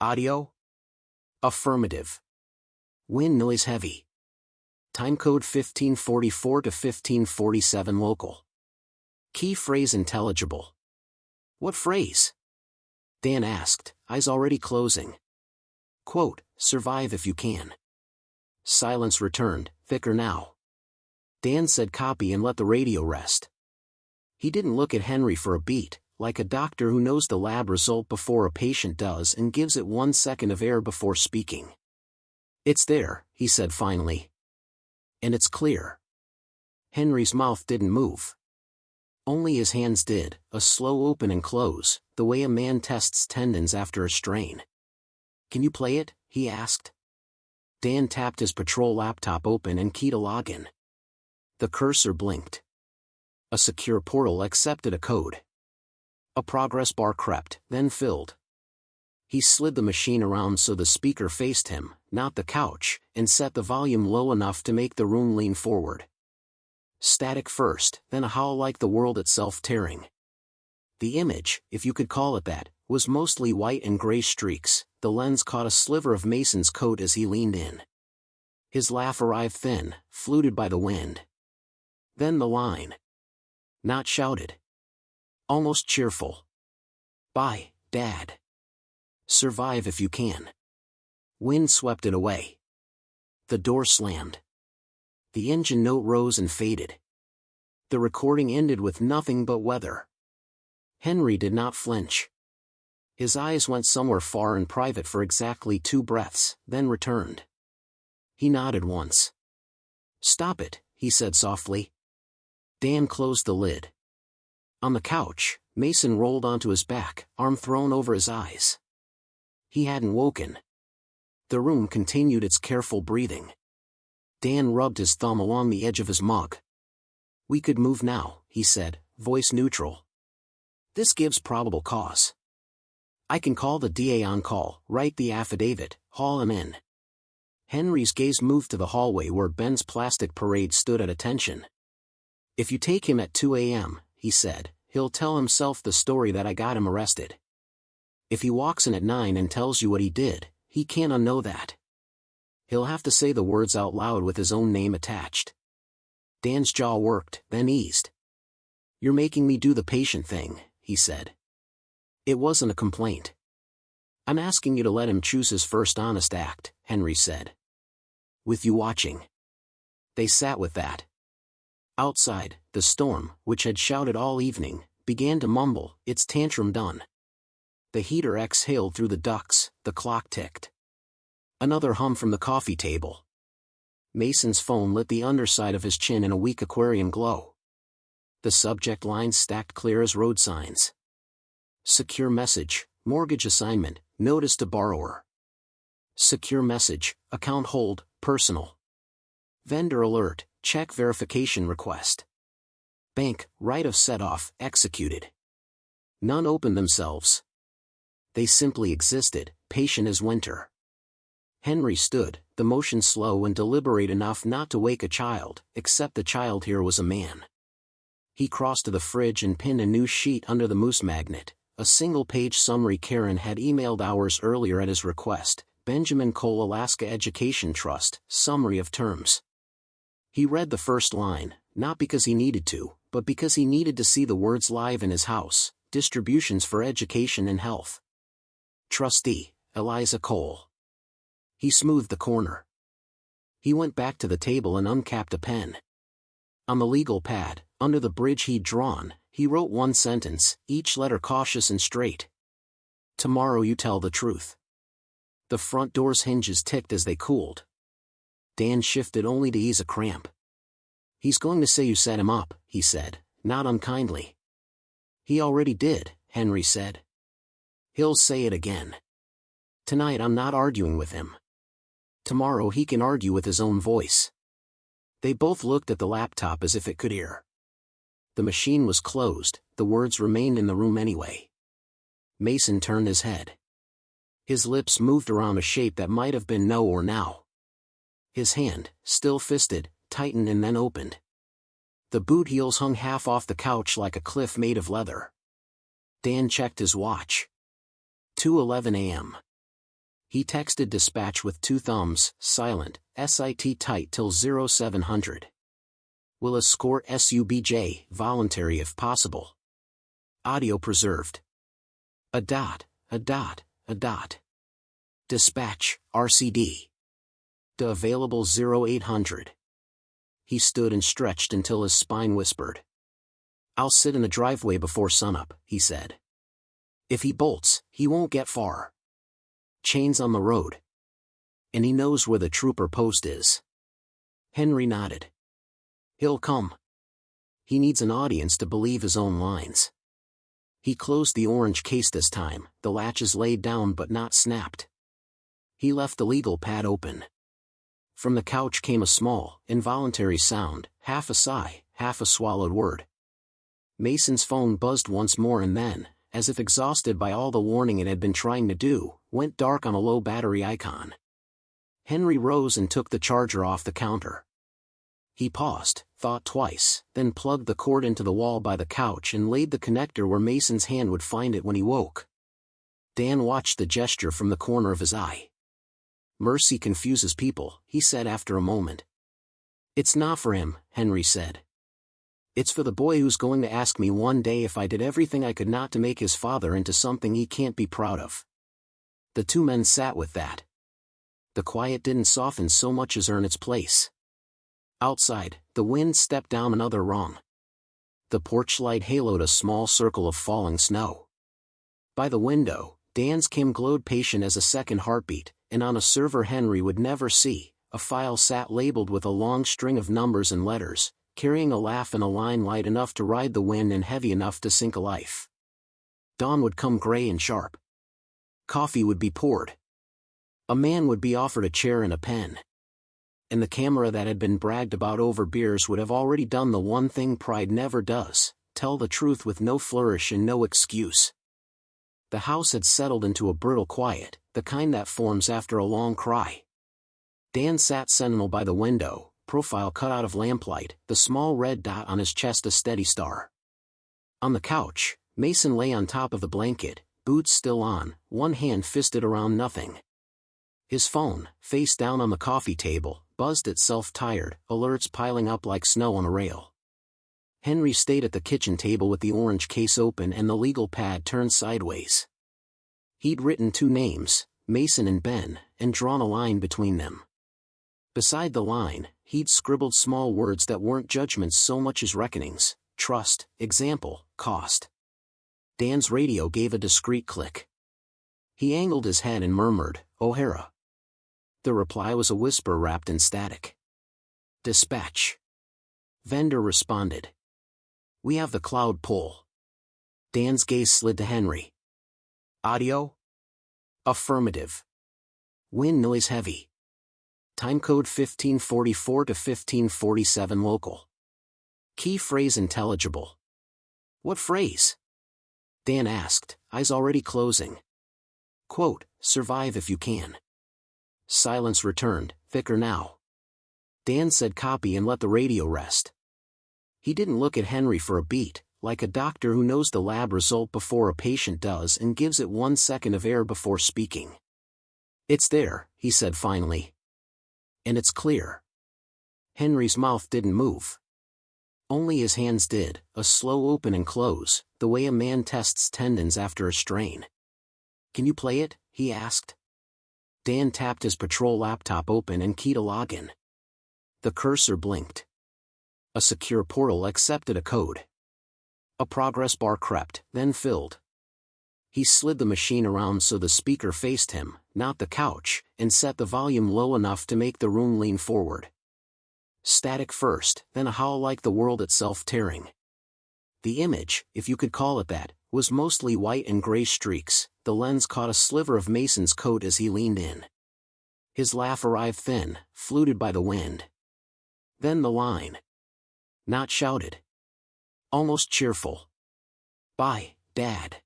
Audio? Affirmative. Wind noise heavy. Timecode 1544 to 1547 local. Key phrase intelligible. What phrase? Dan asked, eyes already closing. Quote, survive if you can. Silence returned, thicker now. Dan said copy and let the radio rest. He didn't look at Henry for a beat, like a doctor who knows the lab result before a patient does and gives it 1 second of air before speaking. It's there, he said finally. And it's clear. Henry's mouth didn't move. Only his hands did, a slow open and close, the way a man tests tendons after a strain. Can you play it? He asked. Dan tapped his patrol laptop open and keyed a login. The cursor blinked. A secure portal accepted a code. A progress bar crept, then filled. He slid the machine around so the speaker faced him, not the couch, and set the volume low enough to make the room lean forward. Static first, then a howl like the world itself tearing. The image, if you could call it that, was mostly white and gray streaks. The lens caught a sliver of Mason's coat as he leaned in. His laugh arrived thin, fluted by the wind. Then the line. Not shouted. Almost cheerful. Bye, Dad. Survive if you can. Wind swept it away. The door slammed. The engine note rose and faded. The recording ended with nothing but weather. Henry did not flinch. His eyes went somewhere far and private for exactly 2 breaths, then returned. He nodded once. "Stop it," he said softly. Dan closed the lid. On the couch, Mason rolled onto his back, arm thrown over his eyes. He hadn't woken. The room continued its careful breathing. Dan rubbed his thumb along the edge of his mug. "We could move now," he said, voice neutral. "This gives probable cause. I can call the DA on call, write the affidavit, haul him in." Henry's gaze moved to the hallway where Ben's plastic parade stood at attention. "If you take him at 2 a.m., he said, "he'll tell himself the story that I got him arrested. If he walks in at 9 and tells you what he did, he can't unknow that. He'll have to say the words out loud with his own name attached." Dan's jaw worked, then eased. "You're making me do the patient thing," he said. It wasn't a complaint. "I'm asking you to let him choose his first honest act," Henry said. "With you watching." They sat with that. Outside, the storm, which had shouted all evening, began to mumble, its tantrum done. The heater exhaled through the ducts, the clock ticked. Another hum from the coffee table. Mason's phone lit the underside of his chin in a weak aquarium glow. The subject lines stacked clear as road signs. Secure message, mortgage assignment, notice to borrower. Secure message, account hold, personal. Vendor alert, check verification request. Bank, right of set-off, executed. None opened themselves. They simply existed, patient as winter. Henry stood, the motion slow and deliberate enough not to wake a child, except the child here was a man. He crossed to the fridge and pinned a new sheet under the moose magnet, a single-page summary Karen had emailed hours earlier at his request, Benjamin Cole Alaska Education Trust, summary of terms. He read the first line, not because he needed to, but because he needed to see the words live in his house, distributions for education and health. Trustee, Eliza Cole. He smoothed the corner. He went back to the table and uncapped a pen. On the legal pad, under the bridge he'd drawn, he wrote one sentence, each letter cautious and straight. "Tomorrow you tell the truth." The front door's hinges ticked as they cooled. Dan shifted only to ease a cramp. "He's going to say you set him up," he said, not unkindly. "He already did," Henry said. "He'll say it again. Tonight I'm not arguing with him. Tomorrow he can argue with his own voice." They both looked at the laptop as if it could hear. The machine was closed, the words remained in the room anyway. Mason turned his head. His lips moved around a shape that might have been no or now. His hand, still fisted, tightened and then opened. The boot heels hung half off the couch like a cliff made of leather. Dan checked his watch. 2:11 a.m. He texted dispatch with 2 thumbs, silent, SIT tight till 0700. Will escort SUBJ, voluntary if possible. Audio preserved. A dot. Dispatch, RCD. Available 0800. He stood and stretched until his spine whispered. "I'll sit in the driveway before sunup," he said. "If he bolts, he won't get far. Chains on the road. And he knows where the trooper post is." Henry nodded. "He'll come. He needs an audience to believe his own lines." He closed the orange case this time, the latches laid down but not snapped. He left the legal pad open. From the couch came a small, involuntary sound, half a sigh, half a swallowed word. Mason's phone buzzed once more and then, as if exhausted by all the warning it had been trying to do, went dark on a low battery icon. Henry rose and took the charger off the counter. He paused, thought twice, then plugged the cord into the wall by the couch and laid the connector where Mason's hand would find it when he woke. Dan watched the gesture from the corner of his eye. "Mercy confuses people," he said after a moment. "It's not for him," Henry said. "It's for the boy who's going to ask me one day if I did everything I could not to make his father into something he can't be proud of." The 2 men sat with that. The quiet didn't soften so much as earn its place. Outside, the wind stepped down another rung. The porch light haloed a small circle of falling snow. By the window, Dan's Kim glowed patient as a second heartbeat, and on a server Henry would never see, a file sat labeled with a long string of numbers and letters, carrying a laugh and a line light enough to ride the wind and heavy enough to sink a life. Dawn would come gray and sharp. Coffee would be poured. A man would be offered a chair and a pen. And the camera that had been bragged about over beers would have already done the one thing pride never does, tell the truth with no flourish and no excuse. The house had settled into a brutal quiet, the kind that forms after a long cry. Dan sat sentinel by the window, profile cut out of lamplight, the small red dot on his chest a steady star. On the couch, Mason lay on top of the blanket, boots still on, one hand fisted around nothing. His phone, face down on the coffee table, buzzed itself tired, alerts piling up like snow on a rail. Henry stayed at the kitchen table with the orange case open and the legal pad turned sideways. He'd written 2 names, Mason and Ben, and drawn a line between them. Beside the line, he'd scribbled small words that weren't judgments so much as reckonings: trust, example, cost. Dan's radio gave a discreet click. He angled his head and murmured, "O'Hara." The reply was a whisper wrapped in static. "Dispatch." Vendor responded. "We have the cloud pull." Dan's gaze slid to Henry. "Audio?" "Affirmative." "Wind noise heavy." Timecode 1544 to 1547 local. Key phrase intelligible. "What phrase?" Dan asked, eyes already closing. Quote, "Survive if you can." Silence returned, thicker now. Dan said copy and let the radio rest. He didn't look at Henry for a beat, like a doctor who knows the lab result before a patient does and gives it 1 second of air before speaking. "It's there," he said finally. "And it's clear." Henry's mouth didn't move. Only his hands did, a slow open and close, the way a man tests tendons after a strain. "Can you play it?" he asked. Dan tapped his patrol laptop open and keyed a login. The cursor blinked. A secure portal accepted a code. A progress bar crept, then filled. He slid the machine around so the speaker faced him, not the couch, and set the volume low enough to make the room lean forward. Static first, then a howl like the world itself tearing. The image, if you could call it that, was mostly white and gray streaks. The lens caught a sliver of Mason's coat as he leaned in. His laugh arrived thin, fluted by the wind. Then the line. Not shouted. Almost cheerful. "Bye, Dad.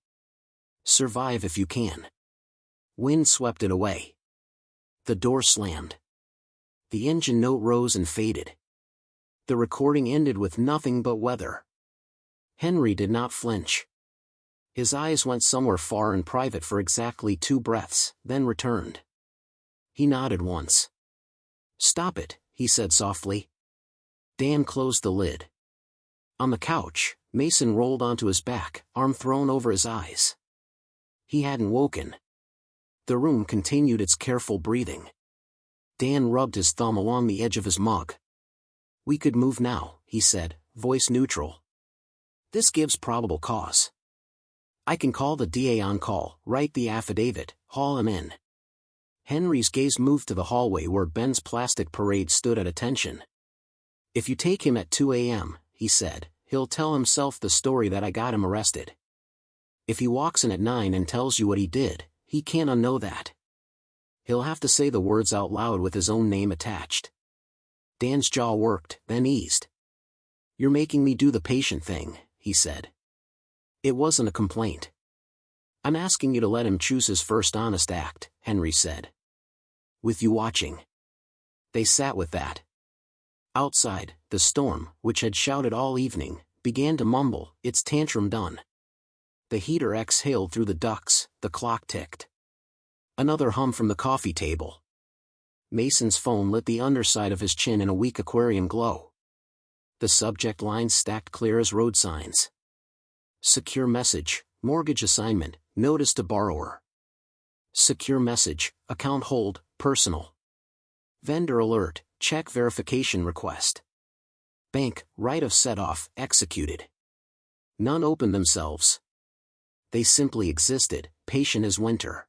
Survive if you can." Wind swept it away. The door slammed. The engine note rose and faded. The recording ended with nothing but weather. Henry did not flinch. His eyes went somewhere far and private for exactly 2 breaths, then returned. He nodded once. "Stop it," he said softly. Dan closed the lid. On the couch, Mason rolled onto his back, arm thrown over his eyes. He hadn't woken. The room continued its careful breathing. Dan rubbed his thumb along the edge of his mug. "We could move now," he said, voice neutral. "This gives probable cause. I can call the DA on call, write the affidavit, haul him in." Henry's gaze moved to the hallway where Ben's plastic parade stood at attention. "If you take him at 2 a.m., he said, "he'll tell himself the story that I got him arrested. If he walks in at 9 and tells you what he did, he can't unknow that. He'll have to say the words out loud with his own name attached." Dan's jaw worked, then eased. "You're making me do the patient thing," he said. It wasn't a complaint. "I'm asking you to let him choose his first honest act," Henry said. "With you watching." They sat with that. Outside, the storm, which had shouted all evening, began to mumble, its tantrum done. The heater exhaled through the ducts, the clock ticked. Another hum from the coffee table. Mason's phone lit the underside of his chin in a weak aquarium glow. The subject lines stacked clear as road signs. Secure message, mortgage assignment, notice to borrower. Secure message, account hold, personal. Vendor alert, check verification request. Bank, right of set-off, executed. None opened themselves. They simply existed, patient as winter.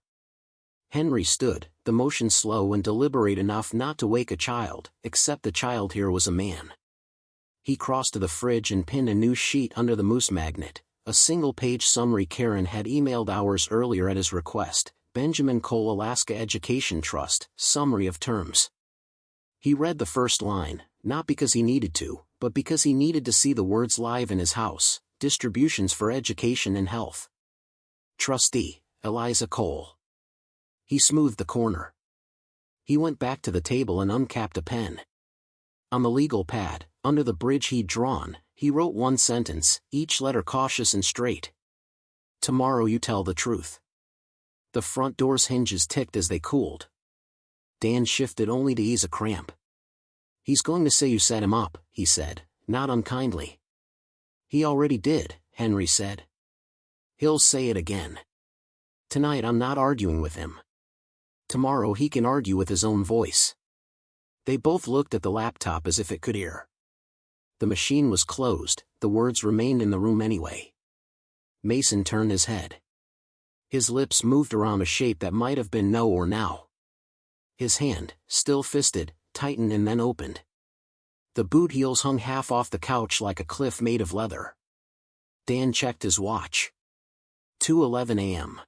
Henry stood, the motion slow and deliberate enough not to wake a child, except the child here was a man. He crossed to the fridge and pinned a new sheet under the moose magnet, a single-page summary Karen had emailed hours earlier at his request, Benjamin Cole Alaska Education Trust, summary of terms. He read the first line, not because he needed to, but because he needed to see the words live in his house, distributions for education and health. Trustee, Eliza Cole. He smoothed the corner. He went back to the table and uncapped a pen. On the legal pad, under the bridge he'd drawn, he wrote one sentence, each letter cautious and straight. Tomorrow you tell the truth. The front door's hinges ticked as they cooled. Dan shifted only to ease a cramp. He's going to say you set him up, he said, not unkindly. He already did, Henry said. He'll say it again. Tonight I'm not arguing with him. Tomorrow he can argue with his own voice. They both looked at the laptop as if it could hear. The machine was closed, the words remained in the room anyway. Mason turned his head. His lips moved around a shape that might have been no or now. His hand, still fisted, tightened and then opened. The boot heels hung half off the couch like a cliff made of leather. Dan checked his watch. 2:11 a.m.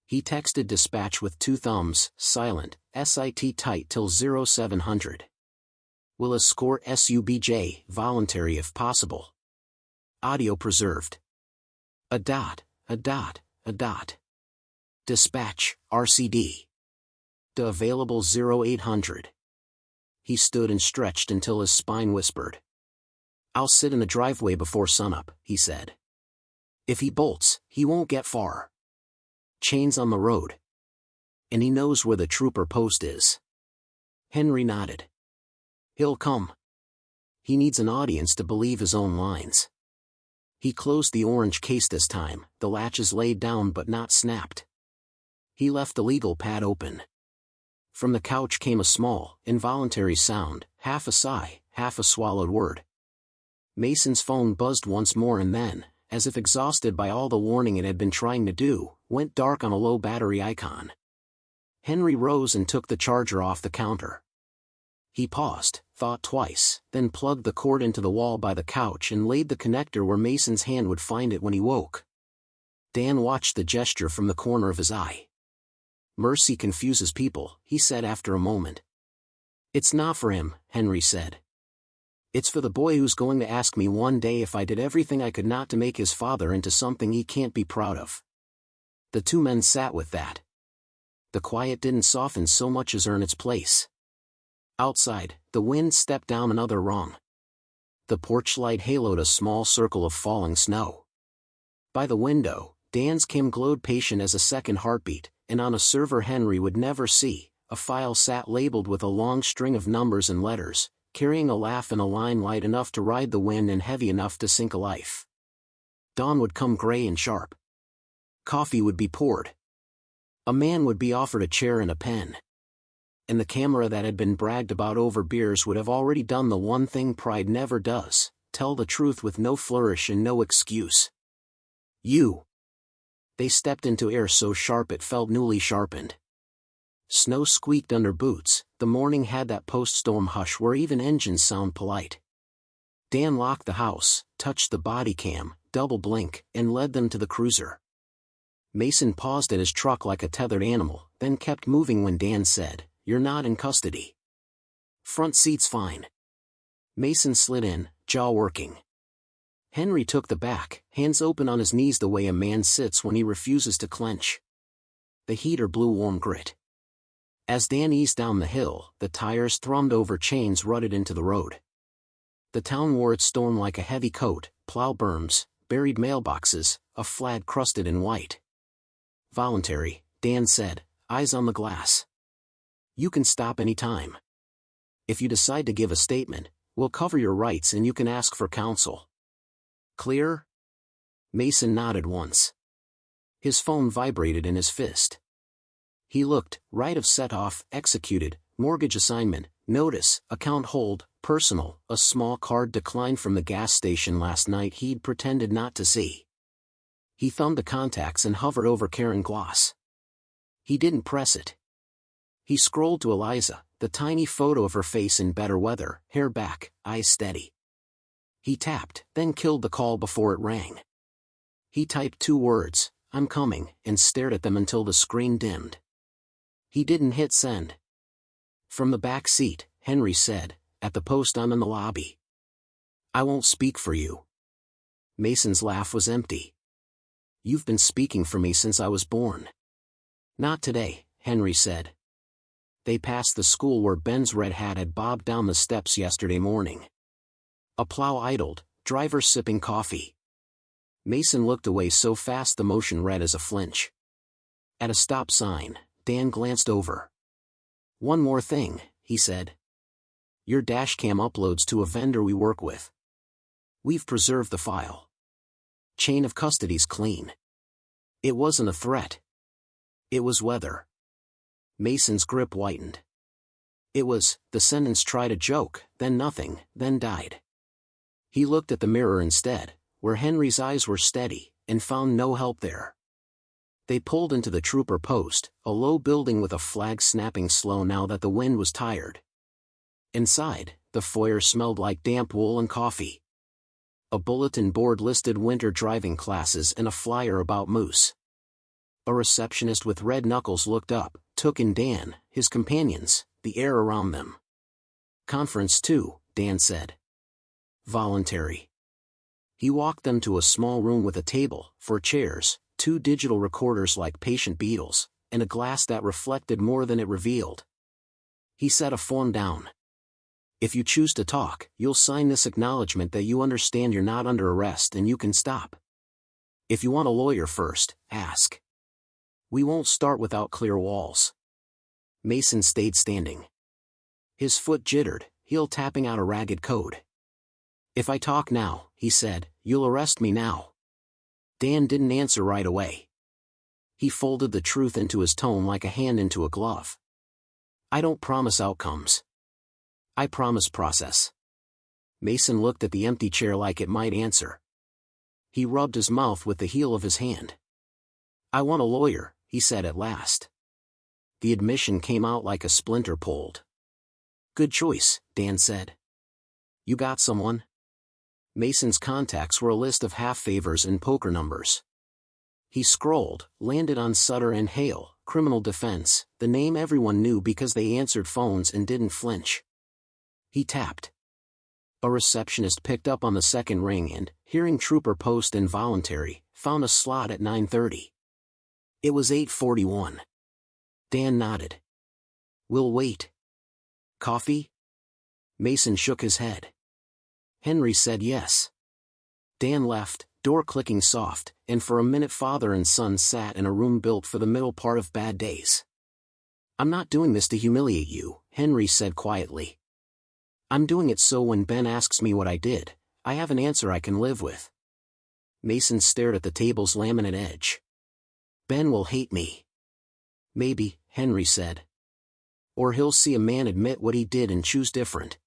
He texted dispatch with two thumbs, silent, SIT tight till 0700. Will escort SUBJ, voluntary if possible. Audio preserved. A dot. Dispatch, RCD. The available 0800. He stood and stretched until his spine whispered. I'll sit in the driveway before sunup, he said. If he bolts, he won't get far. Chains on the road. And he knows where the trooper post is. Henry nodded. He'll come. He needs an audience to believe his own lines. He closed the orange case this time, the latches laid down but not snapped. He left the legal pad open. From the couch came a small, involuntary sound, half a sigh, half a swallowed word. Mason's phone buzzed once more and then, as if exhausted by all the warning it had been trying to do, went dark on a low battery icon. Henry rose and took the charger off the counter. He paused, thought twice, then plugged the cord into the wall by the couch and laid the connector where Mason's hand would find it when he woke. Dan watched the gesture from the corner of his eye. Mercy confuses people, he said after a moment. It's not for him, Henry said. It's for the boy who's going to ask me one day if I did everything I could not to make his father into something he can't be proud of. The two men sat with that. The quiet didn't soften so much as earn its place. Outside, the wind stepped down another rung. The porch light haloed a small circle of falling snow. By the window, Dan's Kim glowed patient as a second heartbeat, and on a server Henry would never see, a file sat labeled with a long string of numbers and letters, carrying a laugh and a line light enough to ride the wind and heavy enough to sink a life. Dawn would come gray and sharp. Coffee would be poured. A man would be offered a chair and a pen. And the camera that had been bragged about over beers would have already done the one thing pride never does, tell the truth with no flourish and no excuse. You. They stepped into air so sharp it felt newly sharpened. Snow squeaked under boots, the morning had that post-storm hush where even engines sound polite. Dan locked the house, touched the body cam, double blink, and led them to the cruiser. Mason paused at his truck like a tethered animal, then kept moving when Dan said, You're not in custody. Front seat's fine. Mason slid in, jaw working. Henry took the back, hands open on his knees the way a man sits when he refuses to clench. The heater blew warm grit. As Dan eased down the hill, the tires thrummed over chains rutted into the road. The town wore its storm like a heavy coat, plow berms, buried mailboxes, a flag crusted in white. Voluntary, Dan said, eyes on the glass. You can stop any time. If you decide to give a statement, we'll cover your rights and you can ask for counsel. Clear? Mason nodded once. His phone vibrated in his fist. He looked, right of set-off, executed, mortgage assignment, Notice, account hold, personal, a small card declined from the gas station last night he'd pretended not to see. He thumbed the contacts and hovered over Karen Gloss. He didn't press it. He scrolled to Eliza, the tiny photo of her face in better weather, hair back, eyes steady. He tapped, then killed the call before it rang. He typed 2 words, "I'm coming," and stared at them until the screen dimmed. He didn't hit send. From the back seat, Henry said, "At the post I'm in the lobby." "I won't speak for you." Mason's laugh was empty. "You've been speaking for me since I was born." "Not today," Henry said. They passed the school where Ben's red hat had bobbed down the steps yesterday morning. A plow idled, driver sipping coffee. Mason looked away so fast the motion read as a flinch. At a stop sign, Dan glanced over. "One more thing," he said. "Your dashcam uploads to a vendor we work with. We've preserved the file. Chain of custody's clean." It wasn't a threat. It was weather. Mason's grip whitened. It was, the sentence tried a joke, then nothing, then died. He looked at the mirror instead, where Henry's eyes were steady, and found no help there. They pulled into the trooper post, a low building with a flag snapping slow now that the wind was tired. Inside, the foyer smelled like damp wool and coffee. A bulletin board listed winter driving classes and a flyer about moose. A receptionist with red knuckles looked up, took in Dan, his companions, the air around them. "Conference 2, Dan said. "Voluntary." He walked them to a small room with a table, 4 chairs, 2 digital recorders like patient beetles, and a glass that reflected more than it revealed. He set a form down. "If you choose to talk, you'll sign this acknowledgement that you understand you're not under arrest and you can stop. If you want a lawyer first, ask. We won't start without clear walls." Mason stayed standing. His foot jittered, heel tapping out a ragged code. "If I talk now," he said, "you'll arrest me now." Dan didn't answer right away. He folded the truth into his tone like a hand into a glove. "I don't promise outcomes. I promise process." Mason looked at the empty chair like it might answer. He rubbed his mouth with the heel of his hand. "I want a lawyer," he said at last. The admission came out like a splinter pulled. "Good choice," Dan said. "You got someone?" Mason's contacts were a list of half-favors and poker numbers. He scrolled, landed on Sutter and Hale, criminal defense, the name everyone knew because they answered phones and didn't flinch. He tapped. A receptionist picked up on the second ring and, hearing trooper post and voluntary, found a slot at 9:30. It was 8:41. Dan nodded. "We'll wait. Coffee?" Mason shook his head. Henry said yes. Dan left, door clicking soft, and for a minute father and son sat in a room built for the middle part of bad days. "I'm not doing this to humiliate you," Henry said quietly. "I'm doing it so when Ben asks me what I did, I have an answer I can live with." Mason stared at the table's laminate edge. "Ben will hate me." "Maybe," Henry said. "Or he'll see a man admit what he did and choose different."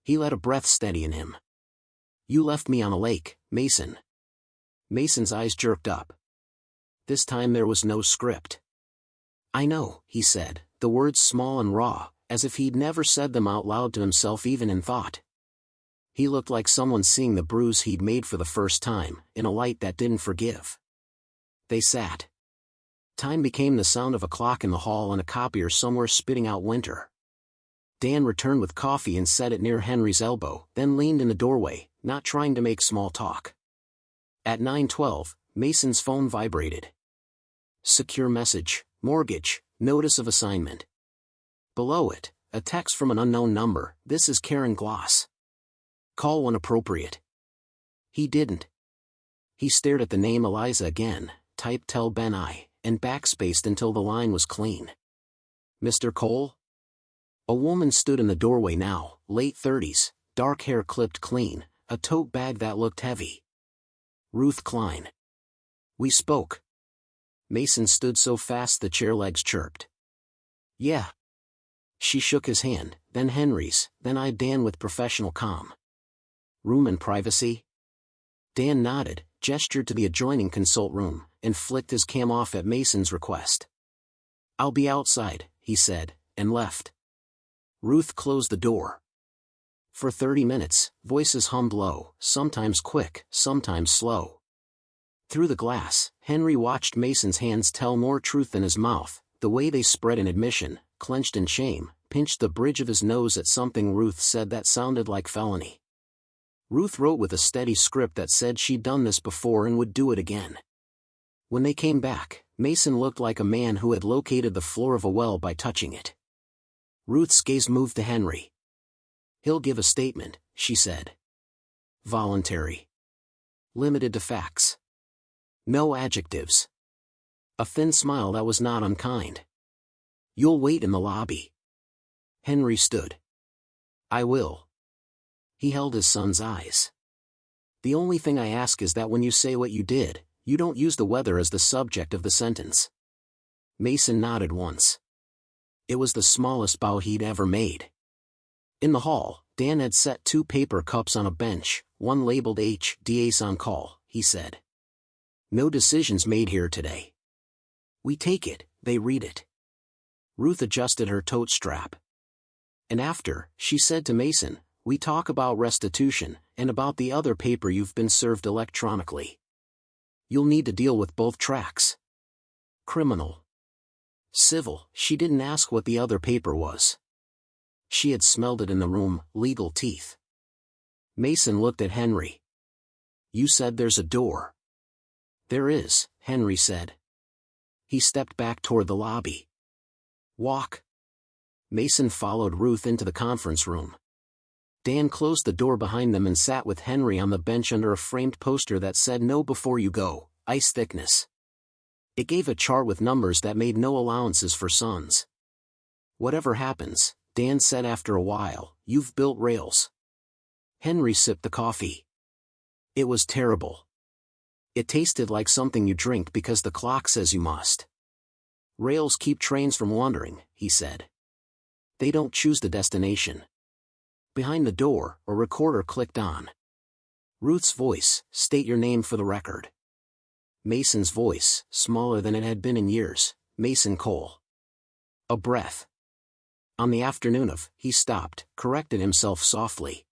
He let a breath steady in him. "You left me on a lake, Mason." Mason's eyes jerked up. This time there was no script. "I know," he said, the words small and raw, as if he'd never said them out loud to himself even in thought. He looked like someone seeing the bruise he'd made for the first time, in a light that didn't forgive. They sat. Time became the sound of a clock in the hall and a copier somewhere spitting out winter. Dan returned with coffee and set it near Henry's elbow, then leaned in the doorway, not trying to make small talk. At 9:12, Mason's phone vibrated. Secure message, mortgage, notice of assignment. Below it, a text from an unknown number, "This is Karen Gloss. Call when appropriate." He didn't. He stared at the name Eliza again, typed "Tell Ben I," and backspaced until the line was clean. "Mr. Cole?" A woman stood in the doorway now, late 30s, dark hair clipped clean, a tote bag that looked heavy. "Ruth Klein." "We spoke." Mason stood so fast the chair legs chirped. "Yeah." She shook his hand, then Henry's, then eyed Dan with professional calm. Room and privacy? Dan nodded, gestured to the adjoining consult room, and flicked his cam off at Mason's request. "I'll be outside," he said, and left. Ruth closed the door. For 30 minutes, voices hummed low, sometimes quick, sometimes slow. Through the glass, Henry watched Mason's hands tell more truth than his mouth, the way they spread in admission, clenched in shame, pinched the bridge of his nose at something Ruth said that sounded like felony. Ruth wrote with a steady script that said she'd done this before and would do it again. When they came back, Mason looked like a man who had located the floor of a well by touching it. Ruth's gaze moved to Henry. "He'll give a statement," she said. "Voluntary. Limited to facts. No adjectives." A thin smile that was not unkind. "You'll wait in the lobby." Henry stood. "I will." He held his son's eyes. "The only thing I ask is that when you say what you did, you don't use the weather as the subject of the sentence." Mason nodded once. It was the smallest bow he'd ever made. In the hall, Dan had set 2 paper cups on a bench, one labeled H. DA's on call, he said. "No decisions made here today. We take it, they read it." Ruth adjusted her tote strap. "And after," she said to Mason, "we talk about restitution, and about the other paper you've been served electronically. You'll need to deal with both tracks. Criminal. Civil." She didn't ask what the other paper was. She had smelled it in the room, legal teeth. Mason looked at Henry. "You said there's a door." "There is," Henry said. He stepped back toward the lobby. "Walk." Mason followed Ruth into the conference room. Dan closed the door behind them and sat with Henry on the bench under a framed poster that said "Know before you go, ice thickness." It gave a chart with numbers that made no allowances for sons. "Whatever happens," Dan said after a while, "you've built rails." Henry sipped the coffee. It was terrible. It tasted like something you drink because the clock says you must. "Rails keep trains from wandering," he said. "They don't choose the destination." Behind the door, a recorder clicked on. Ruth's voice, "State your name for the record." Mason's voice, smaller than it had been in years, "Mason Cole." A breath. "On the afternoon of," he stopped, corrected himself softly.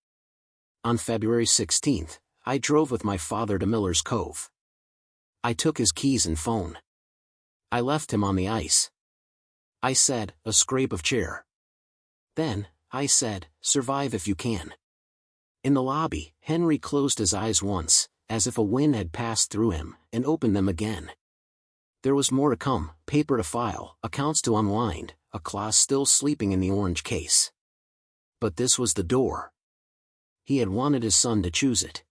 "On February 16th, I drove with my father to Miller's Cove. I took his keys and phone. I left him on the ice. I said, a scrape of chair. Then, I said, survive if you can." In the lobby, Henry closed his eyes once, as if a wind had passed through him, and opened them again. There was more to come, paper to file, accounts to unwind, a clause still sleeping in the orange case. But this was the door. He had wanted his son to choose it.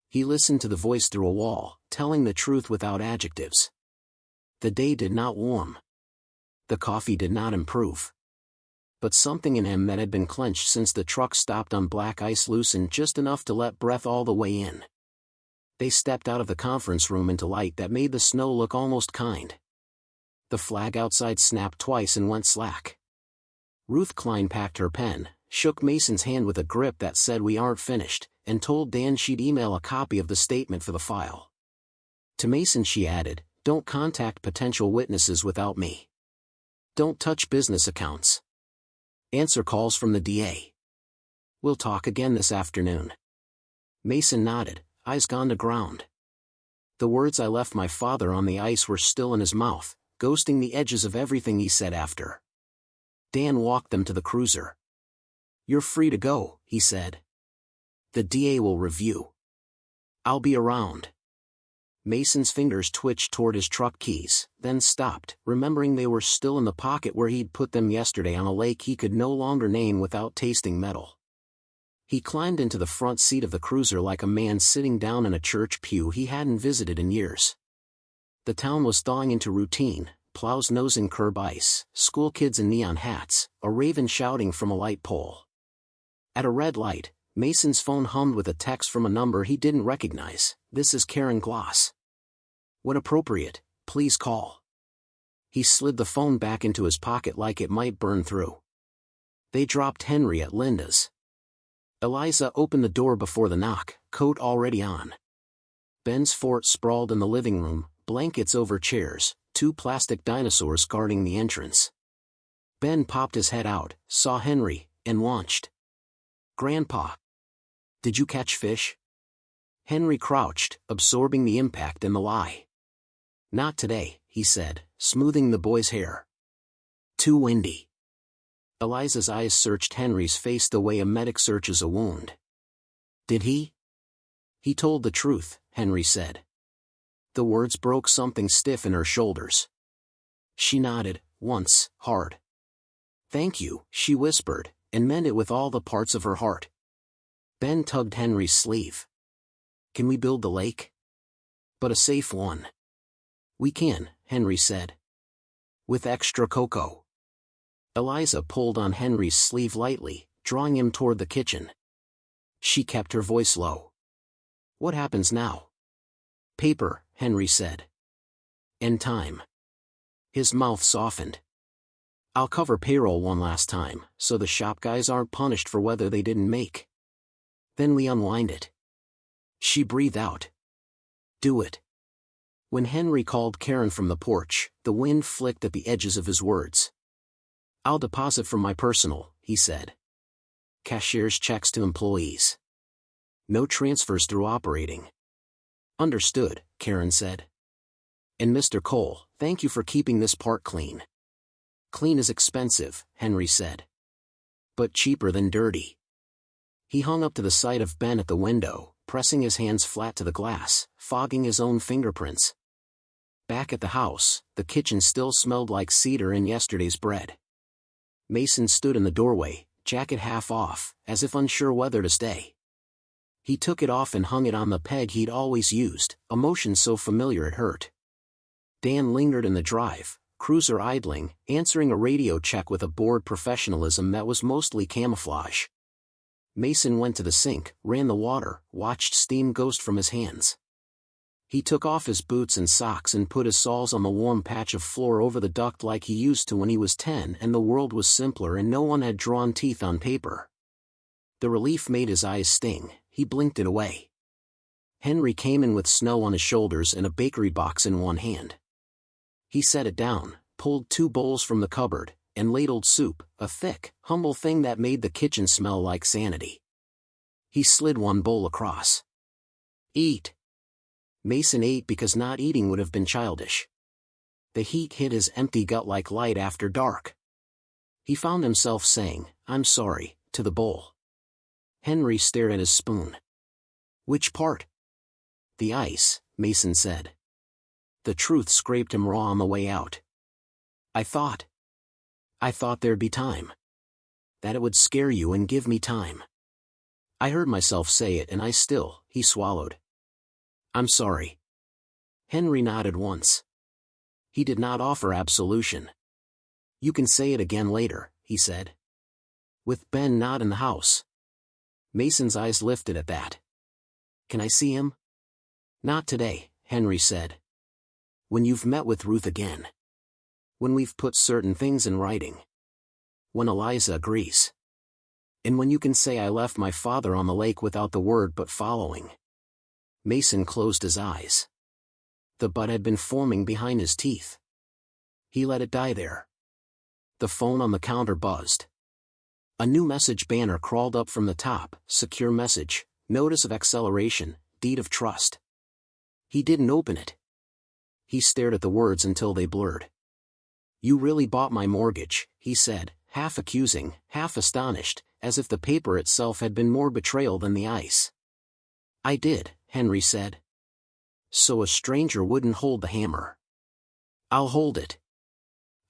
He listened to the voice through a wall, telling the truth without adjectives. The day did not warm. The coffee did not improve. But something in him that had been clenched since the truck stopped on black ice loosened just enough to let breath all the way in. They stepped out of the conference room into light that made the snow look almost kind. The flag outside snapped twice and went slack. Ruth Klein packed her pen, shook Mason's hand with a grip that said "We aren't finished," and told Dan she'd email a copy of the statement for the file. To Mason she added, "Don't contact potential witnesses without me. Don't touch business accounts. Answer calls from the DA. We'll talk again this afternoon." Mason nodded, eyes gone to ground. The words "I left my father on the ice" were still in his mouth, ghosting the edges of everything he said after. Dan walked them to the cruiser. "You're free to go," he said. "The DA will review. I'll be around." Mason's fingers twitched toward his truck keys, then stopped, remembering they were still in the pocket where he'd put them yesterday on a lake he could no longer name without tasting metal. He climbed into the front seat of the cruiser like a man sitting down in a church pew he hadn't visited in years. The town was thawing into routine, plows nosing curb ice, school kids in neon hats, a raven shouting from a light pole. At a red light, Mason's phone hummed with a text from a number he didn't recognize. "This is Karen Gloss. When appropriate, please call." He slid the phone back into his pocket like it might burn through. They dropped Henry at Linda's. Eliza opened the door before the knock, coat already on. Ben's fort sprawled in the living room, blankets over chairs, two plastic dinosaurs guarding the entrance. Ben popped his head out, saw Henry, and launched. "Grandpa. Did you catch fish?" Henry crouched, absorbing the impact and the lie. "Not today," he said, smoothing the boy's hair. "Too windy." Eliza's eyes searched Henry's face the way a medic searches a wound. "Did he?" "He told the truth," Henry said. The words broke something stiff in her shoulders. She nodded, once, hard. "Thank you," she whispered, and meant it with all the parts of her heart. Ben tugged Henry's sleeve. "Can we build the lake?" "But a safe one." "We can," Henry said. "With extra cocoa." Eliza pulled on Henry's sleeve lightly, drawing him toward the kitchen. She kept her voice low. "What happens now?" "Paper," Henry said. "And time." His mouth softened. "I'll cover payroll one last time, so the shop guys aren't punished for whether they didn't make. Then we unwind it." She breathed out. "Do it." When Henry called Karen from the porch, the wind flicked at the edges of his words. "I'll deposit from my personal," he said. "Cashier's checks to employees. No transfers through operating." "Understood," Karen said. "And Mr. Cole, thank you for keeping this part clean." "Clean is expensive," Henry said. "But cheaper than dirty." He hung up to the sight of Ben at the window, pressing his hands flat to the glass, fogging his own fingerprints. Back at the house, the kitchen still smelled like cedar and yesterday's bread. Mason stood in the doorway, jacket half off, as if unsure whether to stay. He took it off and hung it on the peg he'd always used, a motion so familiar it hurt. Dan lingered in the drive, cruiser idling, answering a radio check with a bored professionalism that was mostly camouflage. Mason went to the sink, ran the water, watched steam ghost from his hands. He took off his boots and socks and put his soles on the warm patch of floor over the duct like he used to when he was 10 and the world was simpler and no one had drawn teeth on paper. The relief made his eyes sting, he blinked it away. Henry came in with snow on his shoulders and a bakery box in one hand. He set it down, pulled 2 bowls from the cupboard, and ladled soup, a thick, humble thing that made the kitchen smell like sanity. He slid 1 bowl across. "Eat." Mason ate because not eating would have been childish. The heat hit his empty gut like light after dark. He found himself saying, "I'm sorry," to the bowl. Henry stared at his spoon. "Which part?" "The ice," Mason said. The truth scraped him raw on the way out. I thought there'd be time. That it would scare you and give me time." I heard myself say it and he swallowed. "I'm sorry." Henry nodded once. He did not offer absolution. "You can say it again later," he said. "With Ben not in the house." Mason's eyes lifted at that. "Can I see him?" "Not today," Henry said. "When you've met with Ruth again. When we've put certain things in writing. When Eliza agrees. And when you can say I left my father on the lake without the word but following." Mason closed his eyes. The bud had been forming behind his teeth. He let it die there. The phone on the counter buzzed. A new message banner crawled up from the top, secure message, notice of acceleration, deed of trust. He didn't open it. He stared at the words until they blurred. "You really bought my mortgage," he said, half accusing, half astonished, as if the paper itself had been more betrayal than the ice. "I did," Henry said. "So a stranger wouldn't hold the hammer." "I'll hold it.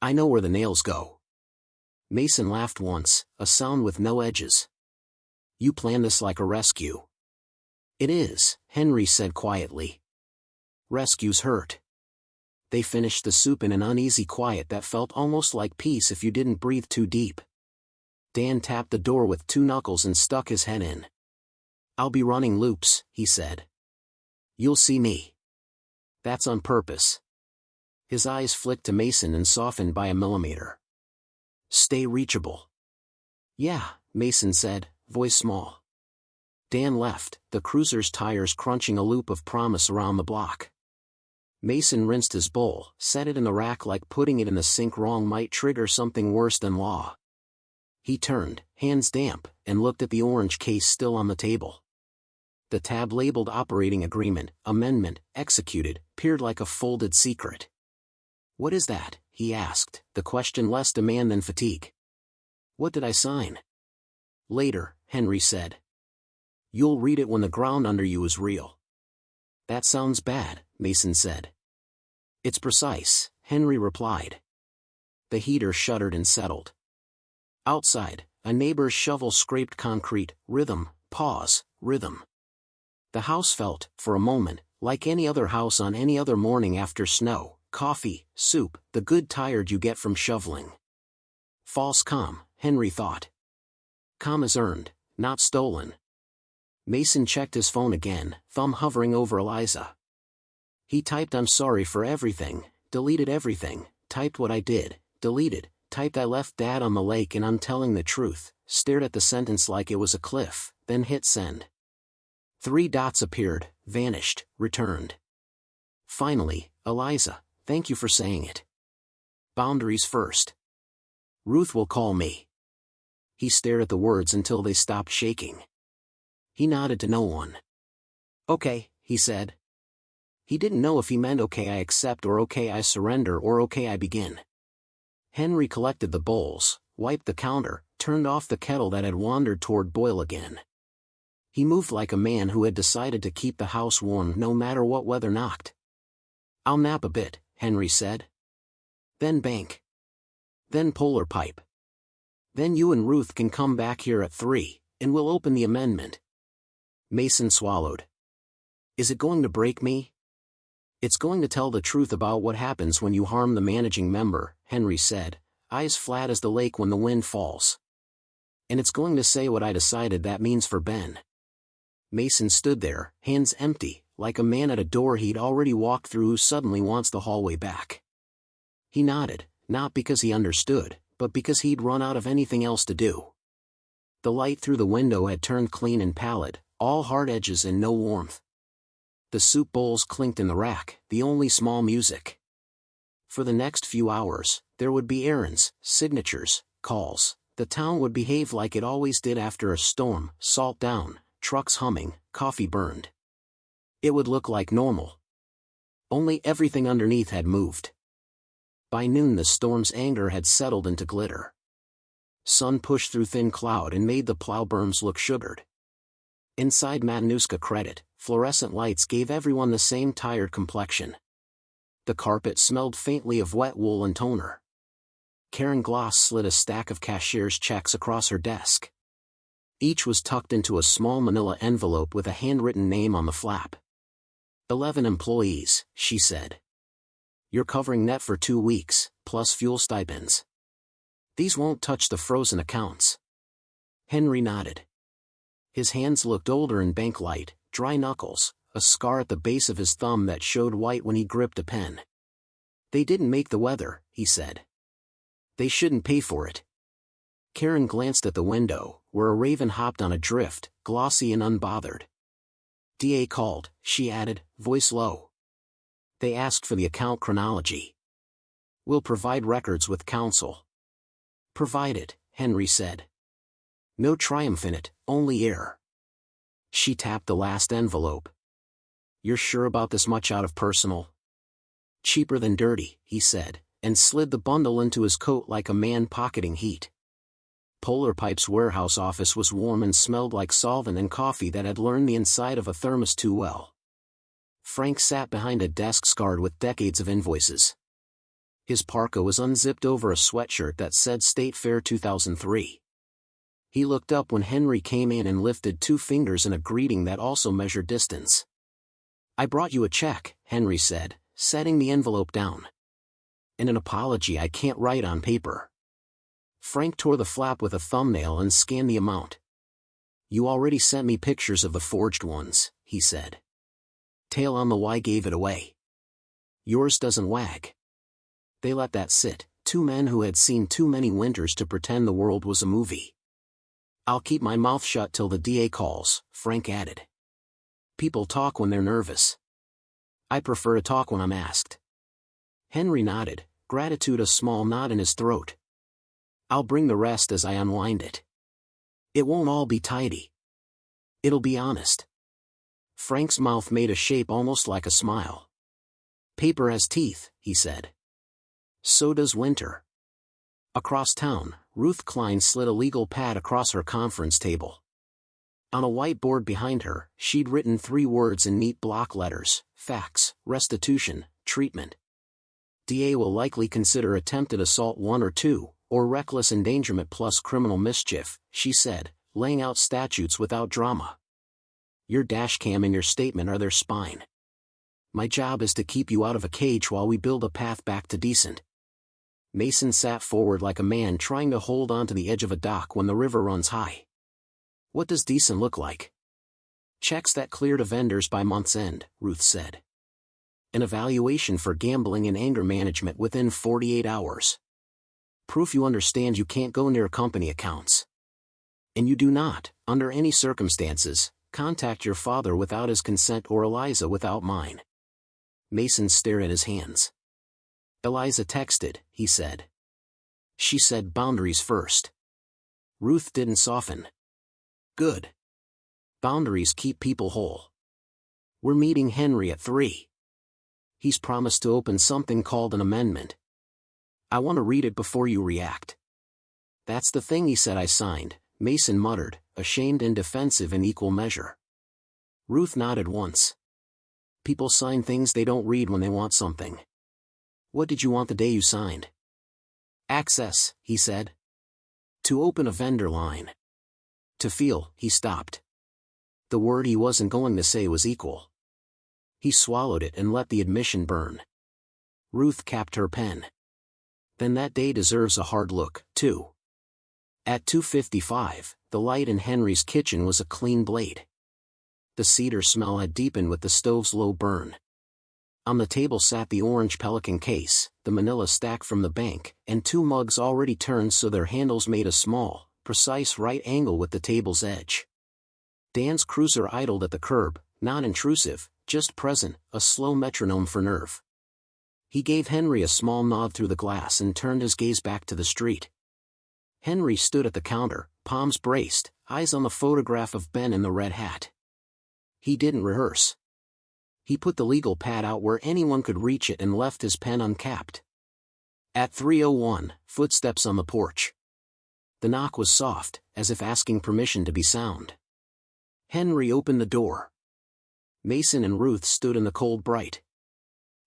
I know where the nails go." Mason laughed once, a sound with no edges. "You plan this like a rescue." "It is," Henry said quietly. "Rescues hurt." They finished the soup in an uneasy quiet that felt almost like peace if you didn't breathe too deep. Dan tapped the door with 2 knuckles and stuck his head in. "I'll be running loops," he said. "You'll see me." "That's on purpose." His eyes flicked to Mason and softened by a millimeter. "Stay reachable." Yeah, Mason said, voice small. Dan left, the cruiser's tires crunching a loop of promise around the block. Mason rinsed his bowl, set it in the rack like putting it in the sink wrong might trigger something worse than law. He turned, hands damp, and looked at the orange case still on the table. The tab labeled Operating Agreement, Amendment, Executed, peered like a folded secret. What is that? He asked, the question less demand than fatigue. What did I sign? Later, Henry said. You'll read it when the ground under you is real. That sounds bad, Mason said. It's precise, Henry replied. The heater shuddered and settled. Outside, a neighbor's shovel scraped concrete, rhythm, pause, rhythm. The house felt, for a moment, like any other house on any other morning after snow, coffee, soup, the good tired you get from shoveling. False calm, Henry thought. Calm is earned, not stolen. Mason checked his phone again, thumb hovering over Eliza. He typed I'm sorry for everything, deleted everything, typed what I did, deleted, typed I left Dad on the lake and I'm telling the truth, stared at the sentence like it was a cliff, then hit send. 3 dots appeared, vanished, returned. Finally, Eliza, thank you for saying it. Boundaries first. Ruth will call me. He stared at the words until they stopped shaking. He nodded to no one. Okay, he said. He didn't know if he meant okay I accept or okay I surrender or okay I begin. Henry collected the bowls, wiped the counter, turned off the kettle that had wandered toward boil again. He moved like a man who had decided to keep the house warm no matter what weather knocked. I'll nap a bit, Henry said. Then bank. Then polar pipe. Then you and Ruth can come back here at 3, and we'll open the amendment. Mason swallowed. Is it going to break me? It's going to tell the truth about what happens when you harm the managing member, Henry said, eyes flat as the lake when the wind falls. And it's going to say what I decided that means for Ben. Mason stood there, hands empty, like a man at a door he'd already walked through who suddenly wants the hallway back. He nodded, not because he understood, but because he'd run out of anything else to do. The light through the window had turned clean and pallid, all hard edges and no warmth. The soup bowls clinked in the rack, the only small music. For the next few hours, there would be errands, signatures, calls. The town would behave like it always did after a storm, salt down, trucks humming, coffee burned. It would look like normal. Only everything underneath had moved. By noon the storm's anger had settled into glitter. Sun pushed through thin cloud and made the plow berms look sugared. Inside Matanuska Credit, fluorescent lights gave everyone the same tired complexion. The carpet smelled faintly of wet wool and toner. Karen Gloss slid a stack of cashier's checks across her desk. Each was tucked into a small manila envelope with a handwritten name on the flap. 11 employees, she said. You're covering net for 2 weeks, plus fuel stipends. These won't touch the frozen accounts. Henry nodded. His hands looked older in bank light, dry knuckles, a scar at the base of his thumb that showed white when he gripped a pen. They didn't make the weather, he said. They shouldn't pay for it. Karen glanced at the window, where a raven hopped on a drift, glossy and unbothered. DA called, she added, voice low. They asked for the account chronology. We'll provide records with counsel. Provide it, Henry said. No triumph in it, only error. She tapped the last envelope. You're sure about this much out of personal? Cheaper than dirty, he said, and slid the bundle into his coat like a man pocketing heat. Polar Pipe's warehouse office was warm and smelled like solvent and coffee that had learned the inside of a thermos too well. Frank sat behind a desk scarred with decades of invoices. His parka was unzipped over a sweatshirt that said State Fair 2003. He looked up when Henry came in and lifted 2 fingers in a greeting that also measured distance. I brought you a check, Henry said, setting the envelope down. And an apology I can't write on paper. Frank tore the flap with a thumbnail and scanned the amount. You already sent me pictures of the forged ones, he said. Tail on the Y gave it away. Yours doesn't wag. They let that sit, 2 men who had seen too many winters to pretend the world was a movie. I'll keep my mouth shut till the DA calls, Frank added. People talk when they're nervous. I prefer to talk when I'm asked. Henry nodded, gratitude a small knot in his throat. I'll bring the rest as I unwind it. It won't all be tidy. It'll be honest. Frank's mouth made a shape almost like a smile. Paper has teeth, he said. So does winter. Across town, Ruth Klein slid a legal pad across her conference table. On a whiteboard behind her, she'd written 3 words in neat block letters: facts, restitution, treatment. DA will likely consider attempted assault 1 or 2, or reckless endangerment plus criminal mischief, she said, laying out statutes without drama. Your dashcam and your statement are their spine. My job is to keep you out of a cage while we build a path back to decent. Mason sat forward like a man trying to hold on to the edge of a dock when the river runs high. What does decent look like? Checks that clear to vendors by month's end, Ruth said. An evaluation for gambling and anger management within 48 hours. Proof you understand you can't go near company accounts. And you do not, under any circumstances, contact your father without his consent or Eliza without mine. Mason stared at his hands. Eliza texted, he said. She said boundaries first. Ruth didn't soften. Good. Boundaries keep people whole. We're meeting Henry at 3. He's promised to open something called an amendment. I want to read it before you react. That's the thing he said I signed, Mason muttered, ashamed and defensive in equal measure. Ruth nodded once. People sign things they don't read when they want something. What did you want the day you signed? Access, he said. To open a vendor line. To feel, he stopped. The word he wasn't going to say was equal. He swallowed it and let the admission burn. Ruth capped her pen. Then that day deserves a hard look, too. At 2:55, the light in Henry's kitchen was a clean blade. The cedar smell had deepened with the stove's low burn. On the table sat the orange Pelican case, the manila stack from the bank, and 2 mugs already turned so their handles made a small, precise right angle with the table's edge. Dan's cruiser idled at the curb, not intrusive, just present, a slow metronome for nerve. He gave Henry a small nod through the glass and turned his gaze back to the street. Henry stood at the counter, palms braced, eyes on the photograph of Ben in the red hat. He didn't rehearse. He put the legal pad out where anyone could reach it and left his pen uncapped. At 3:01, footsteps on the porch. The knock was soft, as if asking permission to be sound. Henry opened the door. Mason and Ruth stood in the cold bright.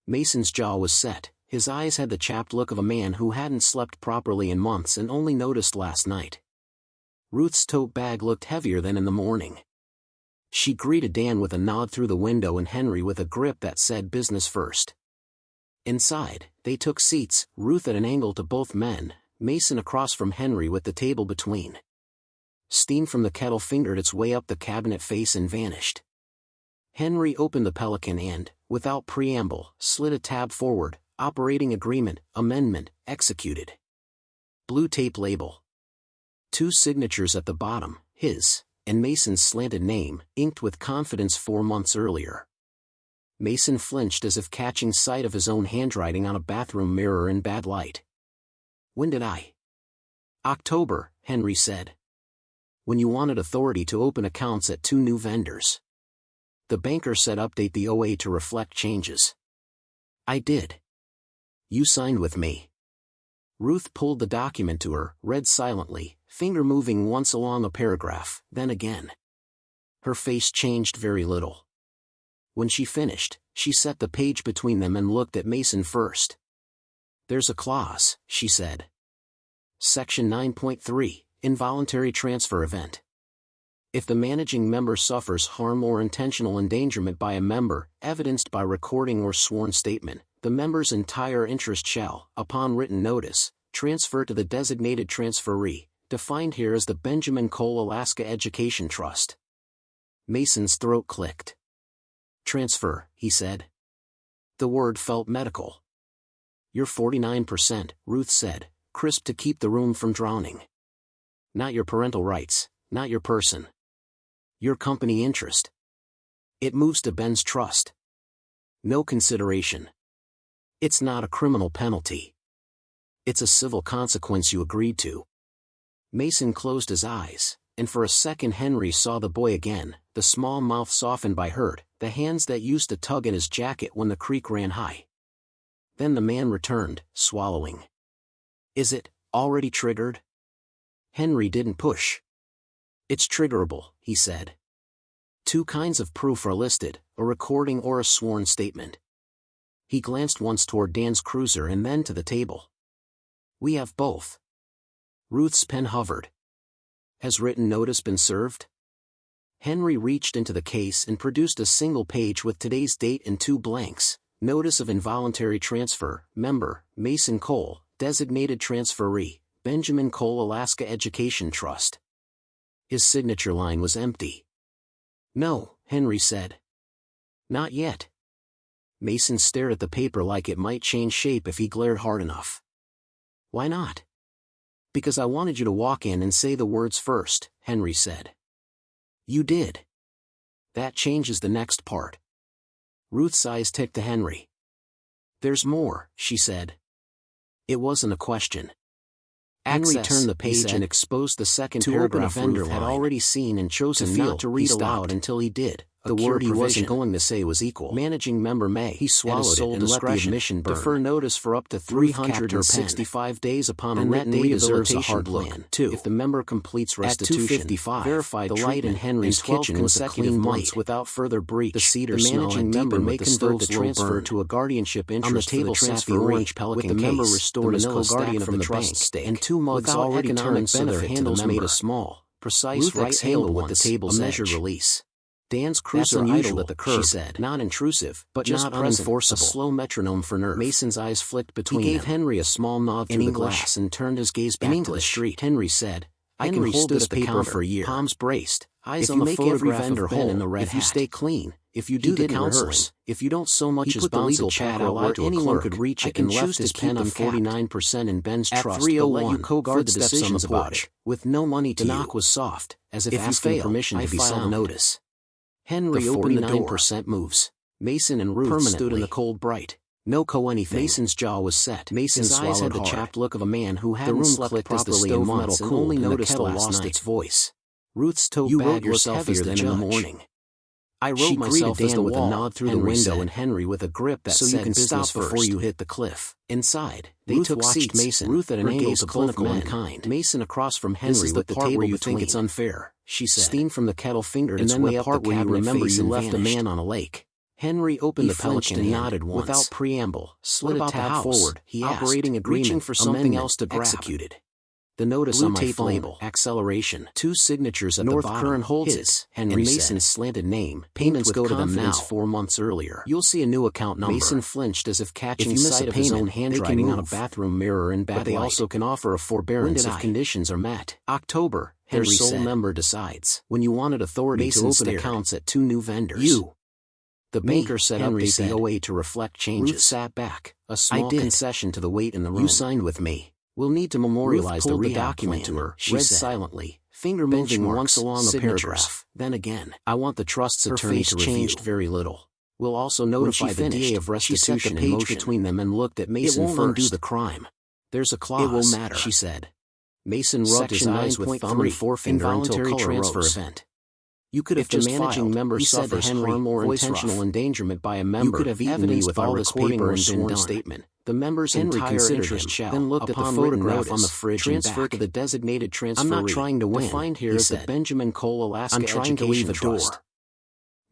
Mason's jaw was set, his eyes had the chapped look of a man who hadn't slept properly in months and only noticed last night. Ruth's tote bag looked heavier than in the morning. She greeted Dan with a nod through the window and Henry with a grip that said business first. Inside, they took seats, Ruth at an angle to both men, Mason across from Henry with the table between. Steam from the kettle fingered its way up the cabinet face and vanished. Henry opened the Pelican and, without preamble, slid a tab forward, operating agreement, amendment, executed. Blue tape label. 2 signatures at the bottom, his, and Mason's slanted name, inked with confidence 4 months earlier. Mason flinched as if catching sight of his own handwriting on a bathroom mirror in bad light. When did I? October, Henry said. When you wanted authority to open accounts at 2 new vendors. The banker said update the OA to reflect changes. I did. You signed with me. Ruth pulled the document to her, read silently, finger moving once along a paragraph, then again. Her face changed very little. When she finished, she set the page between them and looked at Mason first. There's a clause, she said. Section 9.3, Involuntary Transfer Event. If the managing member suffers harm or intentional endangerment by a member, evidenced by recording or sworn statement, the member's entire interest shall, upon written notice, transfer to the designated transferee, defined here as the Benjamin Cole Alaska Education Trust. Mason's throat clicked. Transfer, he said. The word felt medical. You're 49%, Ruth said, crisp to keep the room from drowning. Not your parental rights, not your person. Your company interest. It moves to Ben's trust. No consideration. It's not a criminal penalty. It's a civil consequence you agreed to. Mason closed his eyes, and for a second Henry saw the boy again, the small mouth softened by hurt, the hands that used to tug at his jacket when the creek ran high. Then the man returned, swallowing. Is it already triggered? Henry didn't push. It's triggerable, he said. 2 kinds of proof are listed, a recording or a sworn statement. He glanced once toward Dan's cruiser and then to the table. We have both. Ruth's pen hovered. Has written notice been served? Henry reached into the case and produced a single page with today's date and 2 blanks. Notice of involuntary transfer, member, Mason Cole, designated transferee, Benjamin Cole Alaska Education Trust. His signature line was empty. No, Henry said. Not yet. Mason stared at the paper like it might change shape if he glared hard enough. Why not? Because I wanted you to walk in and say the words first, Henry said. You did. That changes the next part. Ruth's eyes ticked to Henry. There's more, she said. It wasn't a question. Henry turned the page and exposed the second paragraph Ruth had already seen and chosen not to read aloud until he did. The word he wasn't going to say was equal. Managing member may, he swallowed it and let the admission burn. Defer notice for up to 365 days upon a written rehabilitation plan. 2. If the member completes restitution, verify the light in Henry's kitchen was a clean months without further breach. The cedar managing member may convert the transfer to a guardianship interest on the table transfer orange pelican with the member restored as co-guardian from the trust stake. And 2 mugs already turned so their handles made a small, precise right handle with the table's measure release. Dan's cruiser idled at the curb, she said. Not intrusive, but just not unenforceable. A slow metronome for nerve. Mason's eyes flicked between them. He gave Henry a small nod through the glass and turned his gaze back to the street. Henry said, I can hold this paper for a year. Palms braced, eyes on the photograph of Ben in the red hat. If you stay clean, if you do the counseling, if you don't so much as bounce a chat out where anyone could reach it, and left his pen on 49% in Ben's trust, but let you co-guard the decisions about it. With no money to you. The knock was soft, as if asking permission to be sound. Notice. Henry opened the door. 49% moves. Mason and Ruth stood in the cold bright. No anything. Mason's jaw was set. Mason's eyes had the chapped look of a man who hadn't slept properly in months and only noticed the lost its voice. Ruth's tote bag was heavier than in the morning. I wrote myself as Dan with a nod through the window and Henry with a grip that said, you can stop before you hit the cliff. Inside, they took seats. Mason, Ruth at an angle to clinical and kind. Mason across from Henry with the table where you think it's unfair, she said. Steam from the kettle fingered its way up the cabinet. Remember you left a man on a lake. Henry opened the pelican and nodded once. Without preamble, slid a tab forward. He asked, operating agreement, reaching for something else to grab. Executed. The notice on my phone, label, acceleration, 2 signatures at North the bottom, Curran holds it, Henry and Mason's slanted name, payments go to them now, 4 months earlier. You'll see a new account number. Mason flinched as if catching sight of his own handwriting on a bathroom mirror in bad light. But they also can offer a forbearance if conditions are met. October, Henry said. Their sole member decides. When you wanted authority Mason to open accounts at 2 new vendors. You. The banker said Henry update the OA to reflect changes. Ruth sat back, a small concession to the wait in the room. You signed with me. We'll need to memorialize the document to her, she read said. Silently, finger moving once along a paragraph. Then again, I want the trust's attorney to review. Changed very little. We'll also notify the DA of restitution in motion between them and looked at Mason first. It won't undo the crime. There's a clause. It will matter, she said. Mason rubbed his eyes with thumb and forefinger until color transfer rose. Event. You could have just the managing member suffers harm or intentional endangerment by a member. You could have eaten me with all this paper and sworn statement. The member's entire interest shall, then looked at the photograph on the fridge and transfer to the designated transferee. I'm not trying to win. Defined here is the Benjamin Cole Alaska I'm trying to leave the door.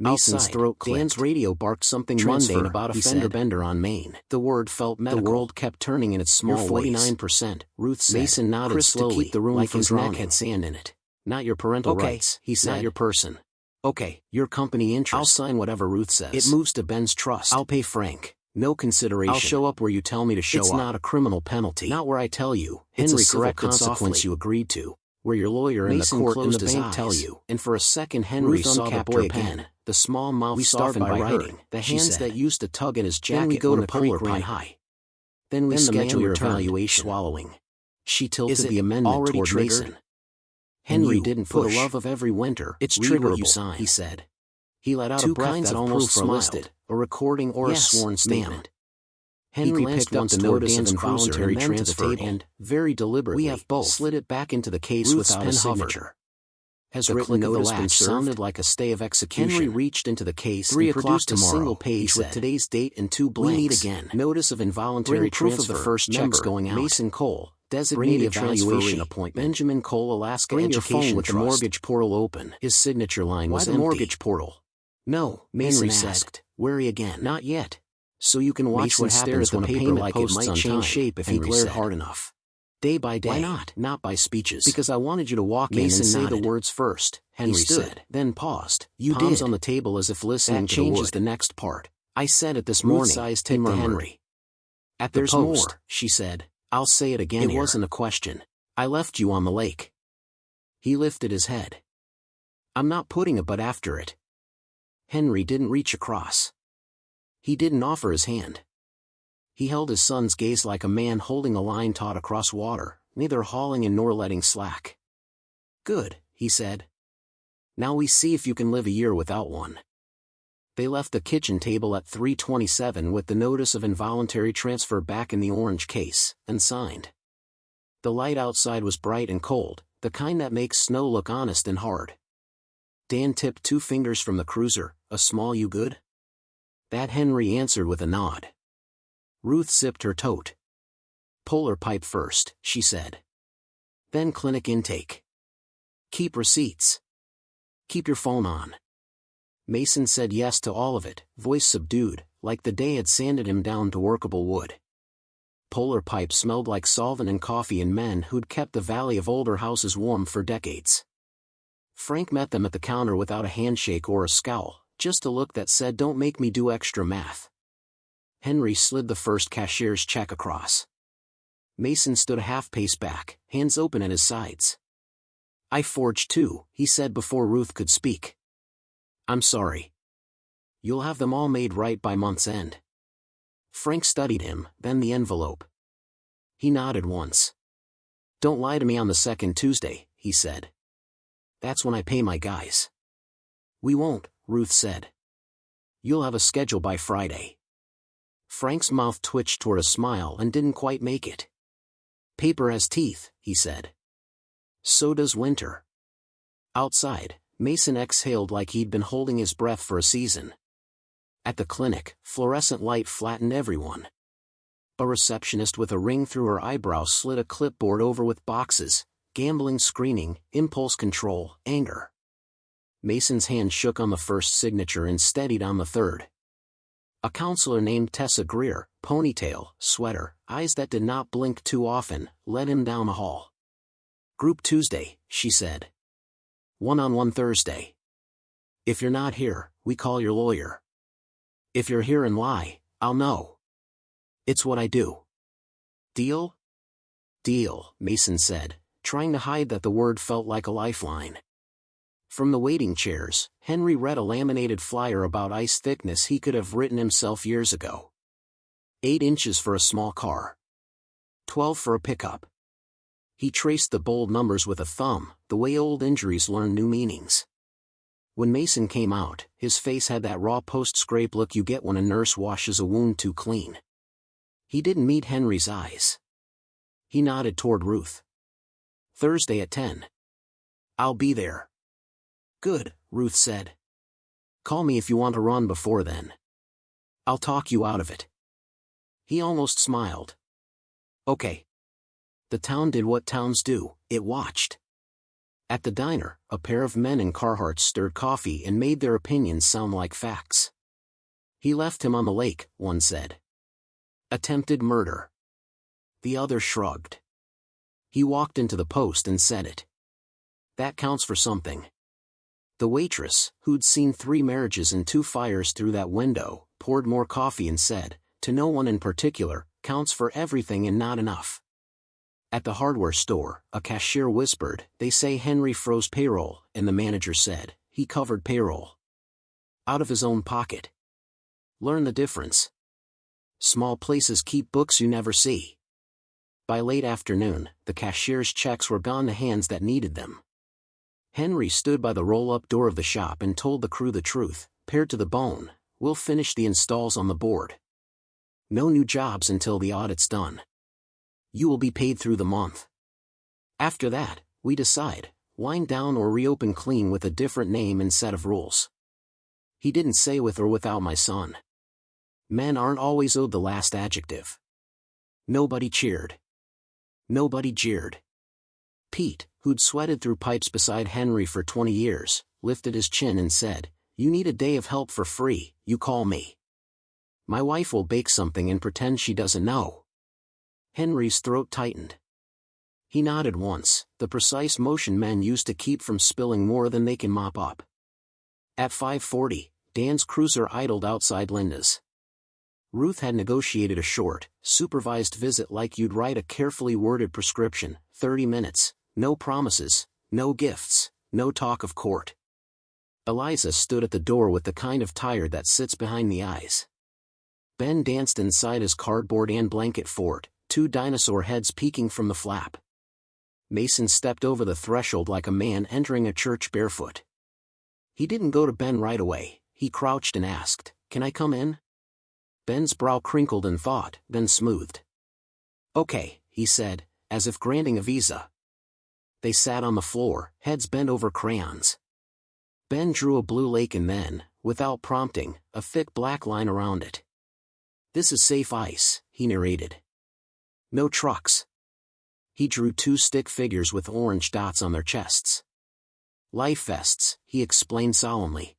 Mason's throat clicked. Dan's radio barked something mundane about a fender bender on Main. The word felt medical. The world kept turning in its small ways. 49%, Ruth said. Mason nodded slowly, to keep the room like his neck had sand in it. Not your parental rights, he said. Not your person. Okay, your company interest. I'll sign whatever Ruth says. It moves to Ben's trust. I'll pay Frank. No consideration. I'll show up where you tell me to show up. It's not a criminal penalty. Not where I tell you. Henry it's a civil consequence you agreed to. Where your lawyer and the court and the bank tell you. And for a second Henry saw the boy again. The small mouth softened by writing. The hands that used to tug at his jacket. Then we go to polar ran high. Then we schedule your evaluation. Swallowing. She tilted the amendment toward Mason. Henry didn't push. For the love of every winter, it's triggerable, you sign, he said. He let out a breath that almost smiled, a recording or a sworn statement. Henry picked up the notice of involuntary transfer and, very deliberately, we have both, slid it back into the case without a signature. Has the written notice been sounded like a stay of execution? Henry reached into the case and produced a single page with today's date and 2 blanks. We meet again. Notice of involuntary transfer. Of the first checks going out. Mason Cole, designated evaluation appointment. Benjamin Cole, Alaska Bring Education your phone with Trust. The mortgage portal open. His signature line was empty. Why the mortgage portal? No, Mason asked, wary again. Not yet. So you can watch what happens when a payment posts might change shape if he glared hard enough. Day by day. Why not? Not by speeches. Because I wanted you to walk in and say the words first, Henry said, then paused. You palms on the table as if listening to changes the next part. I said it this morning, sized him to Henry. At the post, she said. I'll say it again. It wasn't a question. I left you on the lake. He lifted his head. I'm not putting a but after it. Henry didn't reach across. He didn't offer his hand. He held his son's gaze like a man holding a line taut across water, neither hauling in nor letting slack. Good, he said. Now we see if you can live a year without one. They left the kitchen table at 3:27 with the notice of involuntary transfer back in the orange case, and signed. The light outside was bright and cold, the kind that makes snow look honest and hard. Dan tipped 2 fingers from the cruiser. A small you good? That Henry answered with a nod. Ruth sipped her tote. Polar pipe first, she said. Then clinic intake. Keep receipts. Keep your phone on. Mason said yes to all of it, voice subdued, like the day had sanded him down to workable wood. Polar pipe smelled like solvent and coffee and men who'd kept the valley of older houses warm for decades. Frank met them at the counter without a handshake or a scowl, just a look that said don't make me do extra math. Henry slid the first cashier's check across. Mason stood a half pace back, hands open at his sides. I forged 2, he said before Ruth could speak. I'm sorry. You'll have them all made right by month's end. Frank studied him, then the envelope. He nodded once. Don't lie to me on the second Tuesday, he said. That's when I pay my guys. We won't, Ruth said. You'll have a schedule by Friday. Frank's mouth twitched toward a smile and didn't quite make it. Paper has teeth, he said. So does winter. Outside, Mason exhaled like he'd been holding his breath for a season. At the clinic, fluorescent light flattened everyone. A receptionist with a ring through her eyebrows slid a clipboard over with boxes, gambling screening, impulse control, anger. Mason's hand shook on the first signature and steadied on the third. A counselor named Tessa Greer, ponytail, sweater, eyes that did not blink too often, led him down the hall. Group Tuesday, she said. One-on-one Thursday. If you're not here, we call your lawyer. If you're here and lie, I'll know. It's what I do. Deal? Deal, Mason said, trying to hide that the word felt like a lifeline. From the waiting chairs, Henry read a laminated flyer about ice thickness he could have written himself years ago. 8 inches for a small car. 12 for a pickup. He traced the bold numbers with a thumb, the way old injuries learn new meanings. When Mason came out, his face had that raw post-scrape look you get when a nurse washes a wound too clean. He didn't meet Henry's eyes. He nodded toward Ruth. Thursday at 10. I'll be there. Good, Ruth said. Call me if you want to run before then. I'll talk you out of it. He almost smiled. Okay. The town did what towns do, it watched. At the diner, a pair of men in Carhartts stirred coffee and made their opinions sound like facts. He left him on the lake, one said. Attempted murder. The other shrugged. He walked into the Post and said it. That counts for something. The waitress, who'd seen 3 marriages and 2 fires through that window, poured more coffee and said, to no one in particular, counts for everything and not enough. At the hardware store, a cashier whispered, they say Henry froze payroll, and the manager said, he covered payroll. Out of his own pocket. Learn the difference. Small places keep books you never see. By late afternoon, the cashier's checks were gone to hands that needed them. Henry stood by the roll-up door of the shop and told the crew the truth, pared to the bone. We'll finish the installs on the board. No new jobs until the audit's done. You will be paid through the month. After that, we decide, wind down or reopen clean with a different name and set of rules. He didn't say with or without my son. Men aren't always owed the last adjective. Nobody cheered. Nobody jeered. Pete, who'd sweated through pipes beside Henry for 20 years, lifted his chin and said, "You need a day of help for free, you call me. My wife will bake something and pretend she doesn't know." Henry's throat tightened. He nodded once, the precise motion men use to keep from spilling more than they can mop up. At 5:40, Dan's cruiser idled outside Linda's. Ruth had negotiated a short, supervised visit like you'd write a carefully worded prescription, 30 minutes, no promises, no gifts, no talk of court. Eliza stood at the door with the kind of tired that sits behind the eyes. Ben danced inside his cardboard and blanket fort, 2 dinosaur heads peeking from the flap. Mason stepped over the threshold like a man entering a church barefoot. He didn't go to Ben right away, he crouched and asked, "Can I come in?" Ben's brow crinkled in thought, then smoothed. "Okay," he said, as if granting a visa. They sat on the floor, heads bent over crayons. Ben drew a blue lake and then, without prompting, a thick black line around it. "This is safe ice," he narrated. "No trucks." He drew 2 stick figures with orange dots on their chests. "Life vests," he explained solemnly.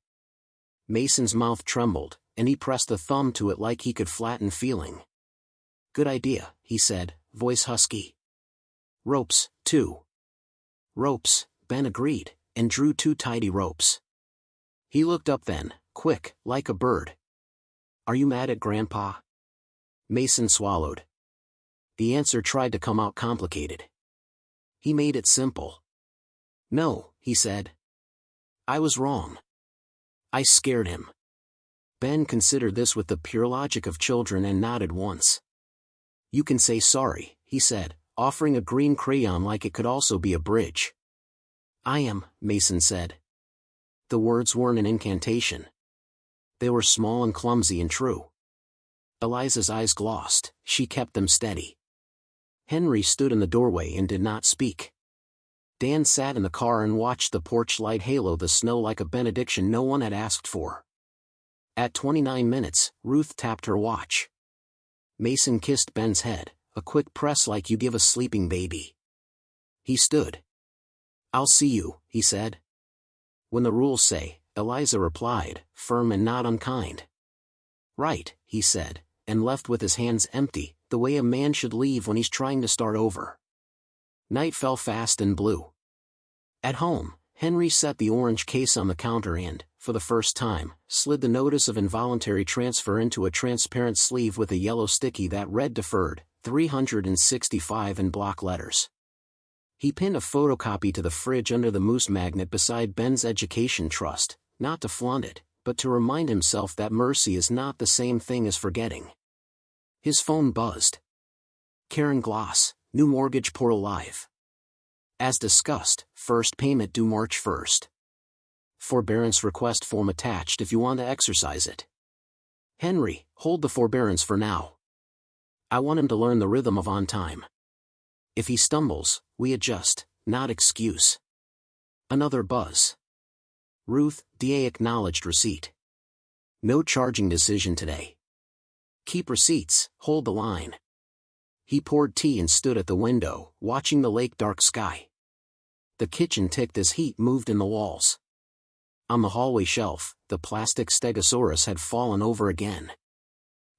Mason's mouth trembled, and he pressed a thumb to it like he could flatten feeling. "Good idea," he said, voice husky. "Ropes, too." "Ropes," Ben agreed, and drew 2 tidy ropes. He looked up then, quick, like a bird. "Are you mad at Grandpa?" Mason swallowed. The answer tried to come out complicated. He made it simple. "No," he said. "I was wrong. I scared him." Ben considered this with the pure logic of children and nodded once. "You can say sorry," he said, offering a green crayon like it could also be a bridge. "I am," Mason said. The words weren't an incantation. They were small and clumsy and true. Eliza's eyes glossed, she kept them steady. Henry stood in the doorway and did not speak. Dan sat in the car and watched the porch light halo the snow like a benediction no one had asked for. At 29 minutes, Ruth tapped her watch. Mason kissed Ben's head, a quick press like you give a sleeping baby. He stood. "I'll see you," he said. "When the rules say," Eliza replied, firm and not unkind. "Right," he said, and left with his hands empty, the way a man should leave when he's trying to start over. Night fell fast and blue. At home, Henry set the orange case on the counter and, for the first time, slid the notice of involuntary transfer into a transparent sleeve with a yellow sticky that read deferred, 365 in block letters. He pinned a photocopy to the fridge under the moose magnet beside Ben's education trust, not to flaunt it, but to remind himself that mercy is not the same thing as forgetting. His phone buzzed. Karen Gloss, new mortgage portal live. As discussed, first payment due March 1st. Forbearance request form attached if you want to exercise it. Henry, hold the forbearance for now. I want him to learn the rhythm of on time. If he stumbles, we adjust, not excuse. Another buzz. Ruth, DA acknowledged receipt. No charging decision today. Keep receipts, hold the line. He poured tea and stood at the window, watching the lake-dark sky. The kitchen ticked as heat moved in the walls. On the hallway shelf, the plastic stegosaurus had fallen over again.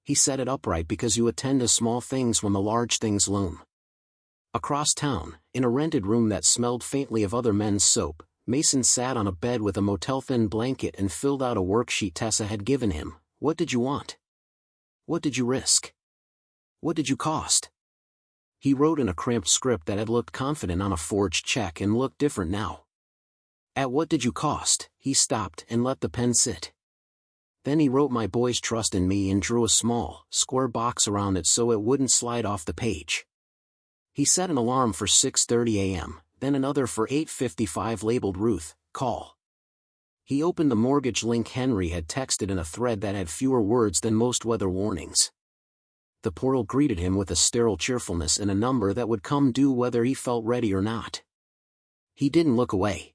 He set it upright because you attend to small things when the large things loom. Across town, in a rented room that smelled faintly of other men's soap, Mason sat on a bed with a motel-thin blanket and filled out a worksheet Tessa had given him. What did you want? What did you risk? What did you cost? He wrote in a cramped script that had looked confident on a forged check and looked different now. At what did you cost? He stopped and let the pen sit. Then he wrote my boys trust in me and drew a small, square box around it so it wouldn't slide off the page. He set an alarm for 6:30 a.m., then another for $8.55 labeled Ruth, call. He opened the mortgage link Henry had texted in a thread that had fewer words than most weather warnings. The portal greeted him with a sterile cheerfulness and a number that would come due whether he felt ready or not. He didn't look away.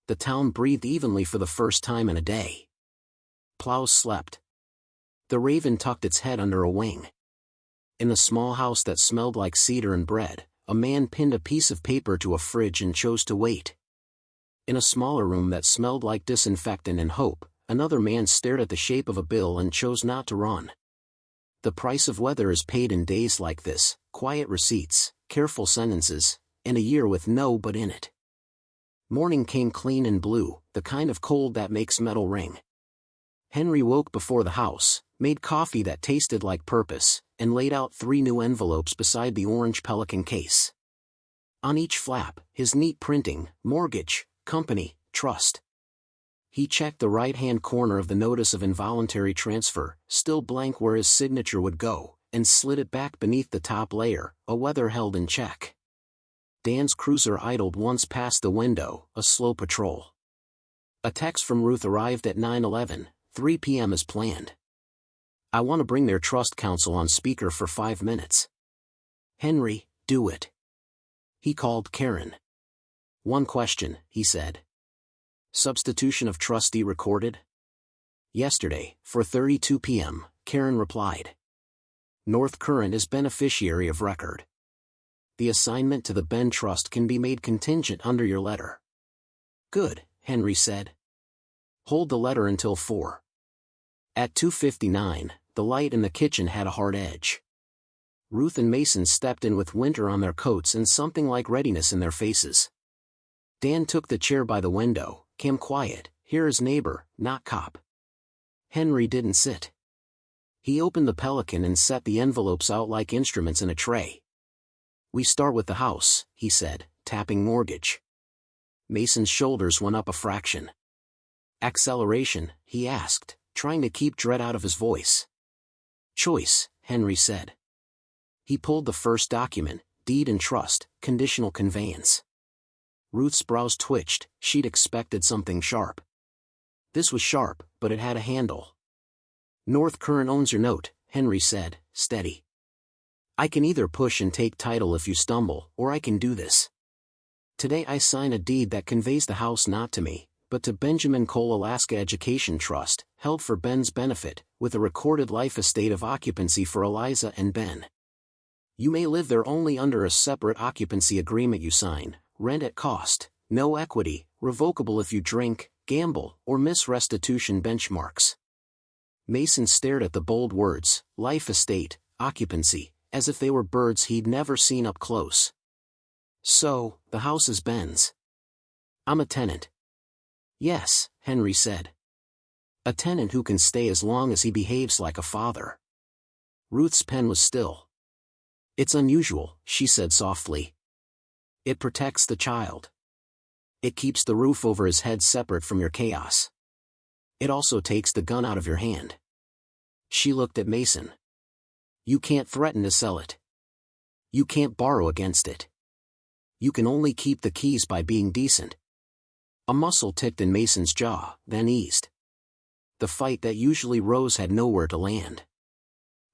The town breathed evenly for the first time in a day. Plows slept. The raven tucked its head under a wing. In the small house that smelled like cedar and bread, a man pinned a piece of paper to a fridge and chose to wait. In a smaller room that smelled like disinfectant and hope, another man stared at the shape of a bill and chose not to run. The price of weather is paid in days like this, quiet receipts, careful sentences, and a year with no but in it. Morning came clean and blue, the kind of cold that makes metal ring. Henry woke before the house, made coffee that tasted like purpose, and laid out 3 new envelopes beside the orange Pelican case. On each flap, his neat printing, mortgage, company, trust. He checked the right-hand corner of the notice of involuntary transfer, still blank where his signature would go, and slid it back beneath the top layer, a weather held in check. Dan's cruiser idled once past the window, a slow patrol. A text from Ruth arrived at 9:11, 3 p.m. as planned. I want to bring their trust counsel on speaker for 5 minutes. Henry, do it. He called Karen. One question, he said. Substitution of trustee recorded? Yesterday, for 32 p.m., Karen replied. North Current is beneficiary of record. The assignment to the Ben Trust can be made contingent under your letter. Good, Henry said. Hold the letter until 4. At 2:59, the light in the kitchen had a hard edge. Ruth and Mason stepped in with winter on their coats and something like readiness in their faces. Dan took the chair by the window, came quiet, here is neighbor, not cop. Henry didn't sit. He opened the Pelican and set the envelopes out like instruments in a tray. We start with the house, he said, tapping mortgage. Mason's shoulders went up a fraction. Acceleration, he asked, trying to keep dread out of his voice. Choice, Henry said. He pulled the first document, deed and trust, conditional conveyance. Ruth's brows twitched, she'd expected something sharp. This was sharp, but it had a handle. North Current owns your note, Henry said, steady. I can either push and take title if you stumble, or I can do this. Today I sign a deed that conveys the house not to me, but to Benjamin Cole Alaska Education Trust, held for Ben's benefit, with a recorded life estate of occupancy for Eliza and Ben. You may live there only under a separate occupancy agreement you sign, rent at cost, no equity, revocable if you drink, gamble, or miss restitution benchmarks. Mason stared at the bold words, life estate, occupancy, as if they were birds he'd never seen up close. So, the house is Ben's. I'm a tenant. Yes, Henry said. A tenant who can stay as long as he behaves like a father. Ruth's pen was still. It's unusual, she said softly. It protects the child. It keeps the roof over his head separate from your chaos. It also takes the gun out of your hand. She looked at Mason. You can't threaten to sell it. You can't borrow against it. You can only keep the keys by being decent. A muscle ticked in Mason's jaw, then eased. The fight that usually rose had nowhere to land.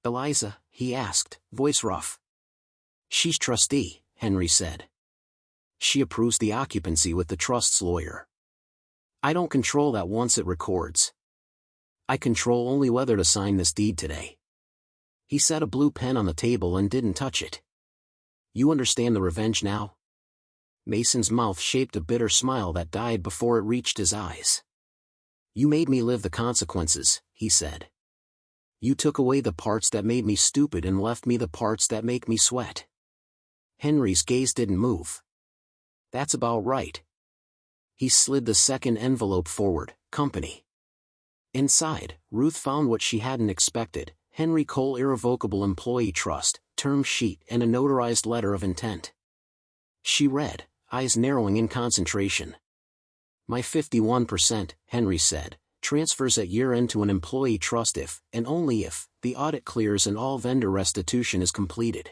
Eliza, he asked, voice rough. She's trustee, Henry said. She approves the occupancy with the trust's lawyer. I don't control that once it records. I control only whether to sign this deed today. He set a blue pen on the table and didn't touch it. You understand the revenge now? Mason's mouth shaped a bitter smile that died before it reached his eyes. You made me live the consequences, he said. You took away the parts that made me stupid and left me the parts that make me sweat. Henry's gaze didn't move. That's about right. He slid the second envelope forward, company. Inside, Ruth found what she hadn't expected, Henry Cole Irrevocable Employee Trust, term sheet and a notarized letter of intent. She read, eyes narrowing in concentration. My 51%, Henry said, transfers at year-end to an employee trust if, and only if, the audit clears and all vendor restitution is completed.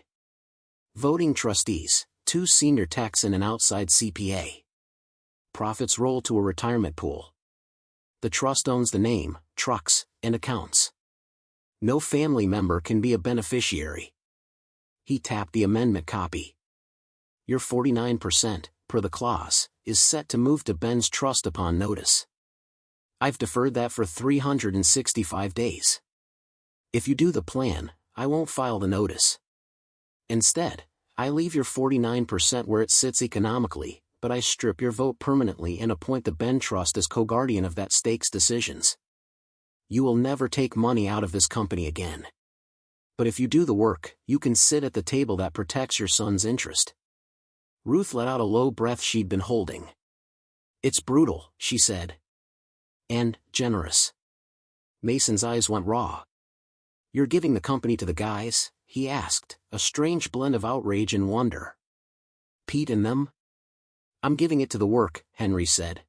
Voting trustees, 2 senior techs and an outside CPA. Profits roll to a retirement pool. The trust owns the name, trucks, and accounts. No family member can be a beneficiary. He tapped the amendment copy. Your 49%, per the clause, is set to move to Ben's trust upon notice. I've deferred that for 365 days. If you do the plan, I won't file the notice. Instead, I leave your 49% where it sits economically, but I strip your vote permanently and appoint the Ben Trust as co-guardian of that stake's decisions. You will never take money out of this company again. But if you do the work, you can sit at the table that protects your son's interest. Ruth let out a low breath she'd been holding. It's brutal, she said. And generous. Mason's eyes went raw. You're giving the company to the guys? He asked, a strange blend of outrage and wonder. Pete and them? I'm giving it to the work, Henry said.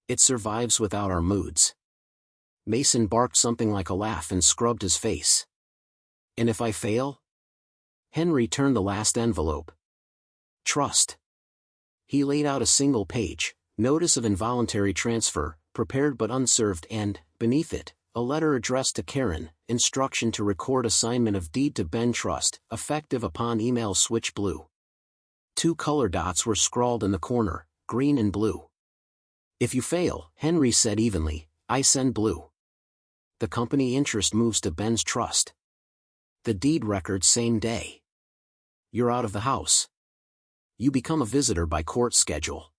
It survives without our moods. Mason barked something like a laugh and scrubbed his face. And if I fail? Henry turned the last envelope. Trust. He laid out a single page, notice of involuntary transfer, prepared but unserved, and, beneath it, a letter addressed to Karen, instruction to record assignment of deed to Ben Trust, effective upon email switch blue. 2 color dots were scrawled in the corner, green and blue. If you fail, Henry said evenly, I send blue. The company interest moves to Ben's trust. The deed record same day. You're out of the house. You become a visitor by court schedule.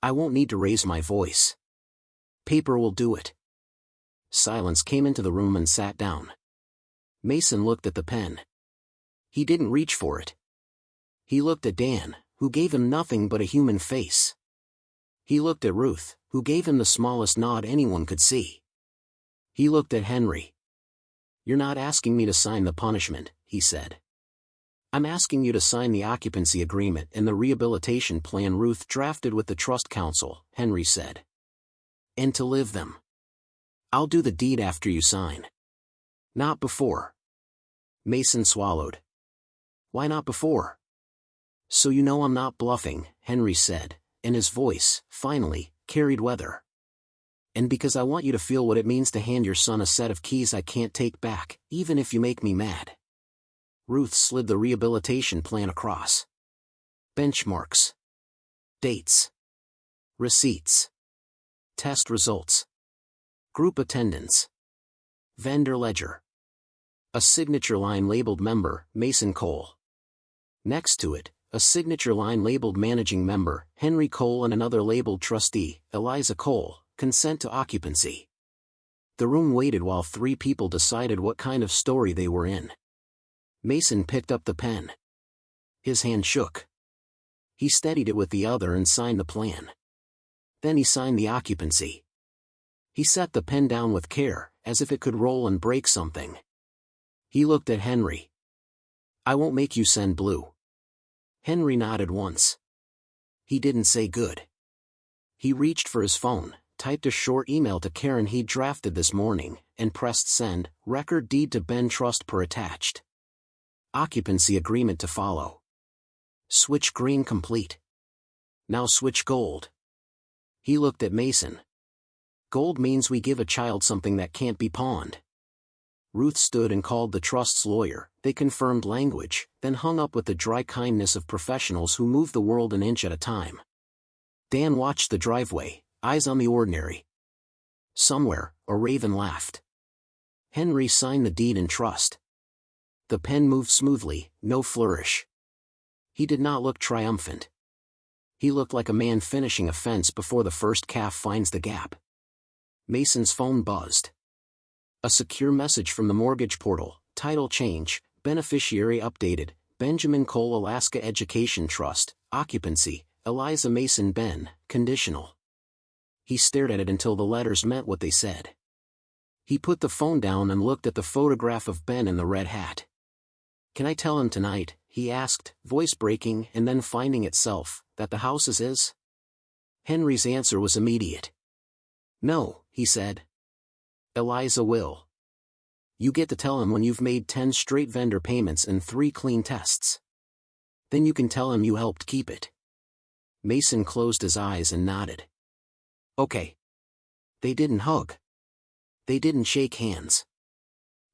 I won't need to raise my voice. Paper will do it. Silence came into the room and sat down. Mason looked at the pen. He didn't reach for it. He looked at Dan, who gave him nothing but a human face. He looked at Ruth, who gave him the smallest nod anyone could see. He looked at Henry. You're not asking me to sign the punishment, he said. I'm asking you to sign the occupancy agreement and the rehabilitation plan Ruth drafted with the trust council, Henry said. And to live them. I'll do the deed after you sign. Not before. Mason swallowed. Why not before? So you know I'm not bluffing, Henry said, and his voice, finally, carried weather. And because I want you to feel what it means to hand your son a set of keys I can't take back, even if you make me mad. Ruth slid the rehabilitation plan across. Benchmarks. Dates. Receipts. Test results. Group attendance. Vendor ledger. A signature line labeled member, Mason Cole. Next to it, a signature line labeled managing member, Henry Cole, and another labeled trustee, Eliza Cole, consent to occupancy. The room waited while 3 people decided what kind of story they were in. Mason picked up the pen. His hand shook. He steadied it with the other and signed the plan. Then he signed the occupancy. He set the pen down with care, as if it could roll and break something. He looked at Henry. I won't make you send blue. Henry nodded once. He didn't say good. He reached for his phone, typed a short email to Karen he'd drafted this morning, and pressed send, record deed to Ben Trust per attached. Occupancy agreement to follow. Switch green complete. Now switch gold. He looked at Mason. Gold means we give a child something that can't be pawned. Ruth stood and called the trust's lawyer. They confirmed language, then hung up with the dry kindness of professionals who move the world an inch at a time. Dan watched the driveway, eyes on the ordinary. Somewhere, a raven laughed. Henry signed the deed in trust. The pen moved smoothly, no flourish. He did not look triumphant. He looked like a man finishing a fence before the first calf finds the gap. Mason's phone buzzed. A secure message from the mortgage portal, title change, beneficiary updated, Benjamin Cole Alaska Education Trust, occupancy, Eliza Mason Ben, conditional. He stared at it until the letters meant what they said. He put the phone down and looked at the photograph of Ben in the red hat. Can I tell him tonight, he asked, voice breaking and then finding itself, that the house is his? Henry's answer was immediate. No, he said. Eliza will. You get to tell him when you've made 10 straight vendor payments and 3 clean tests. Then you can tell him you helped keep it. Mason closed his eyes and nodded. Okay. They didn't hug. They didn't shake hands.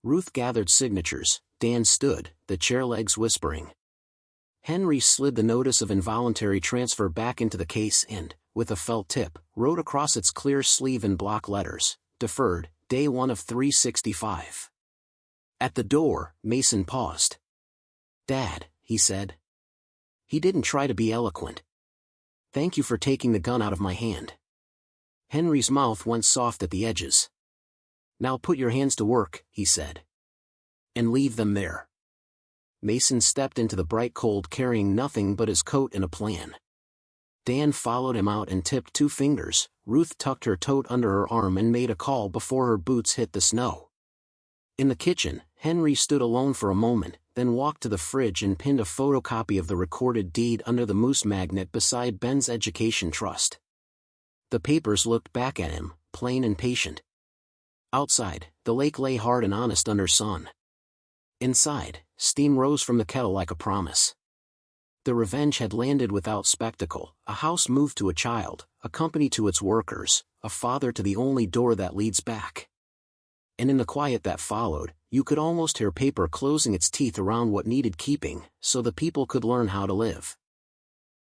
Ruth gathered signatures. Dan stood, the chair legs whispering. Henry slid the notice of involuntary transfer back into the case and, with a felt tip, wrote across its clear sleeve in block letters, "Deferred, day 1 of 365. At the door, Mason paused. "Dad," he said. He didn't try to be eloquent. "Thank you for taking the gun out of my hand." Henry's mouth went soft at the edges. "Now put your hands to work," he said. "And leave them there." Mason stepped into the bright cold carrying nothing but his coat and a plan. Dan followed him out and tipped 2 fingers. Ruth tucked her tote under her arm and made a call before her boots hit the snow. In the kitchen, Henry stood alone for a moment, then walked to the fridge and pinned a photocopy of the recorded deed under the moose magnet beside Ben's education trust. The papers looked back at him, plain and patient. Outside, the lake lay hard and honest under sun. Inside, steam rose from the kettle like a promise. The revenge had landed without spectacle, a house moved to a child, a company to its workers, a father to the only door that leads back. And in the quiet that followed, you could almost hear paper closing its teeth around what needed keeping, so the people could learn how to live.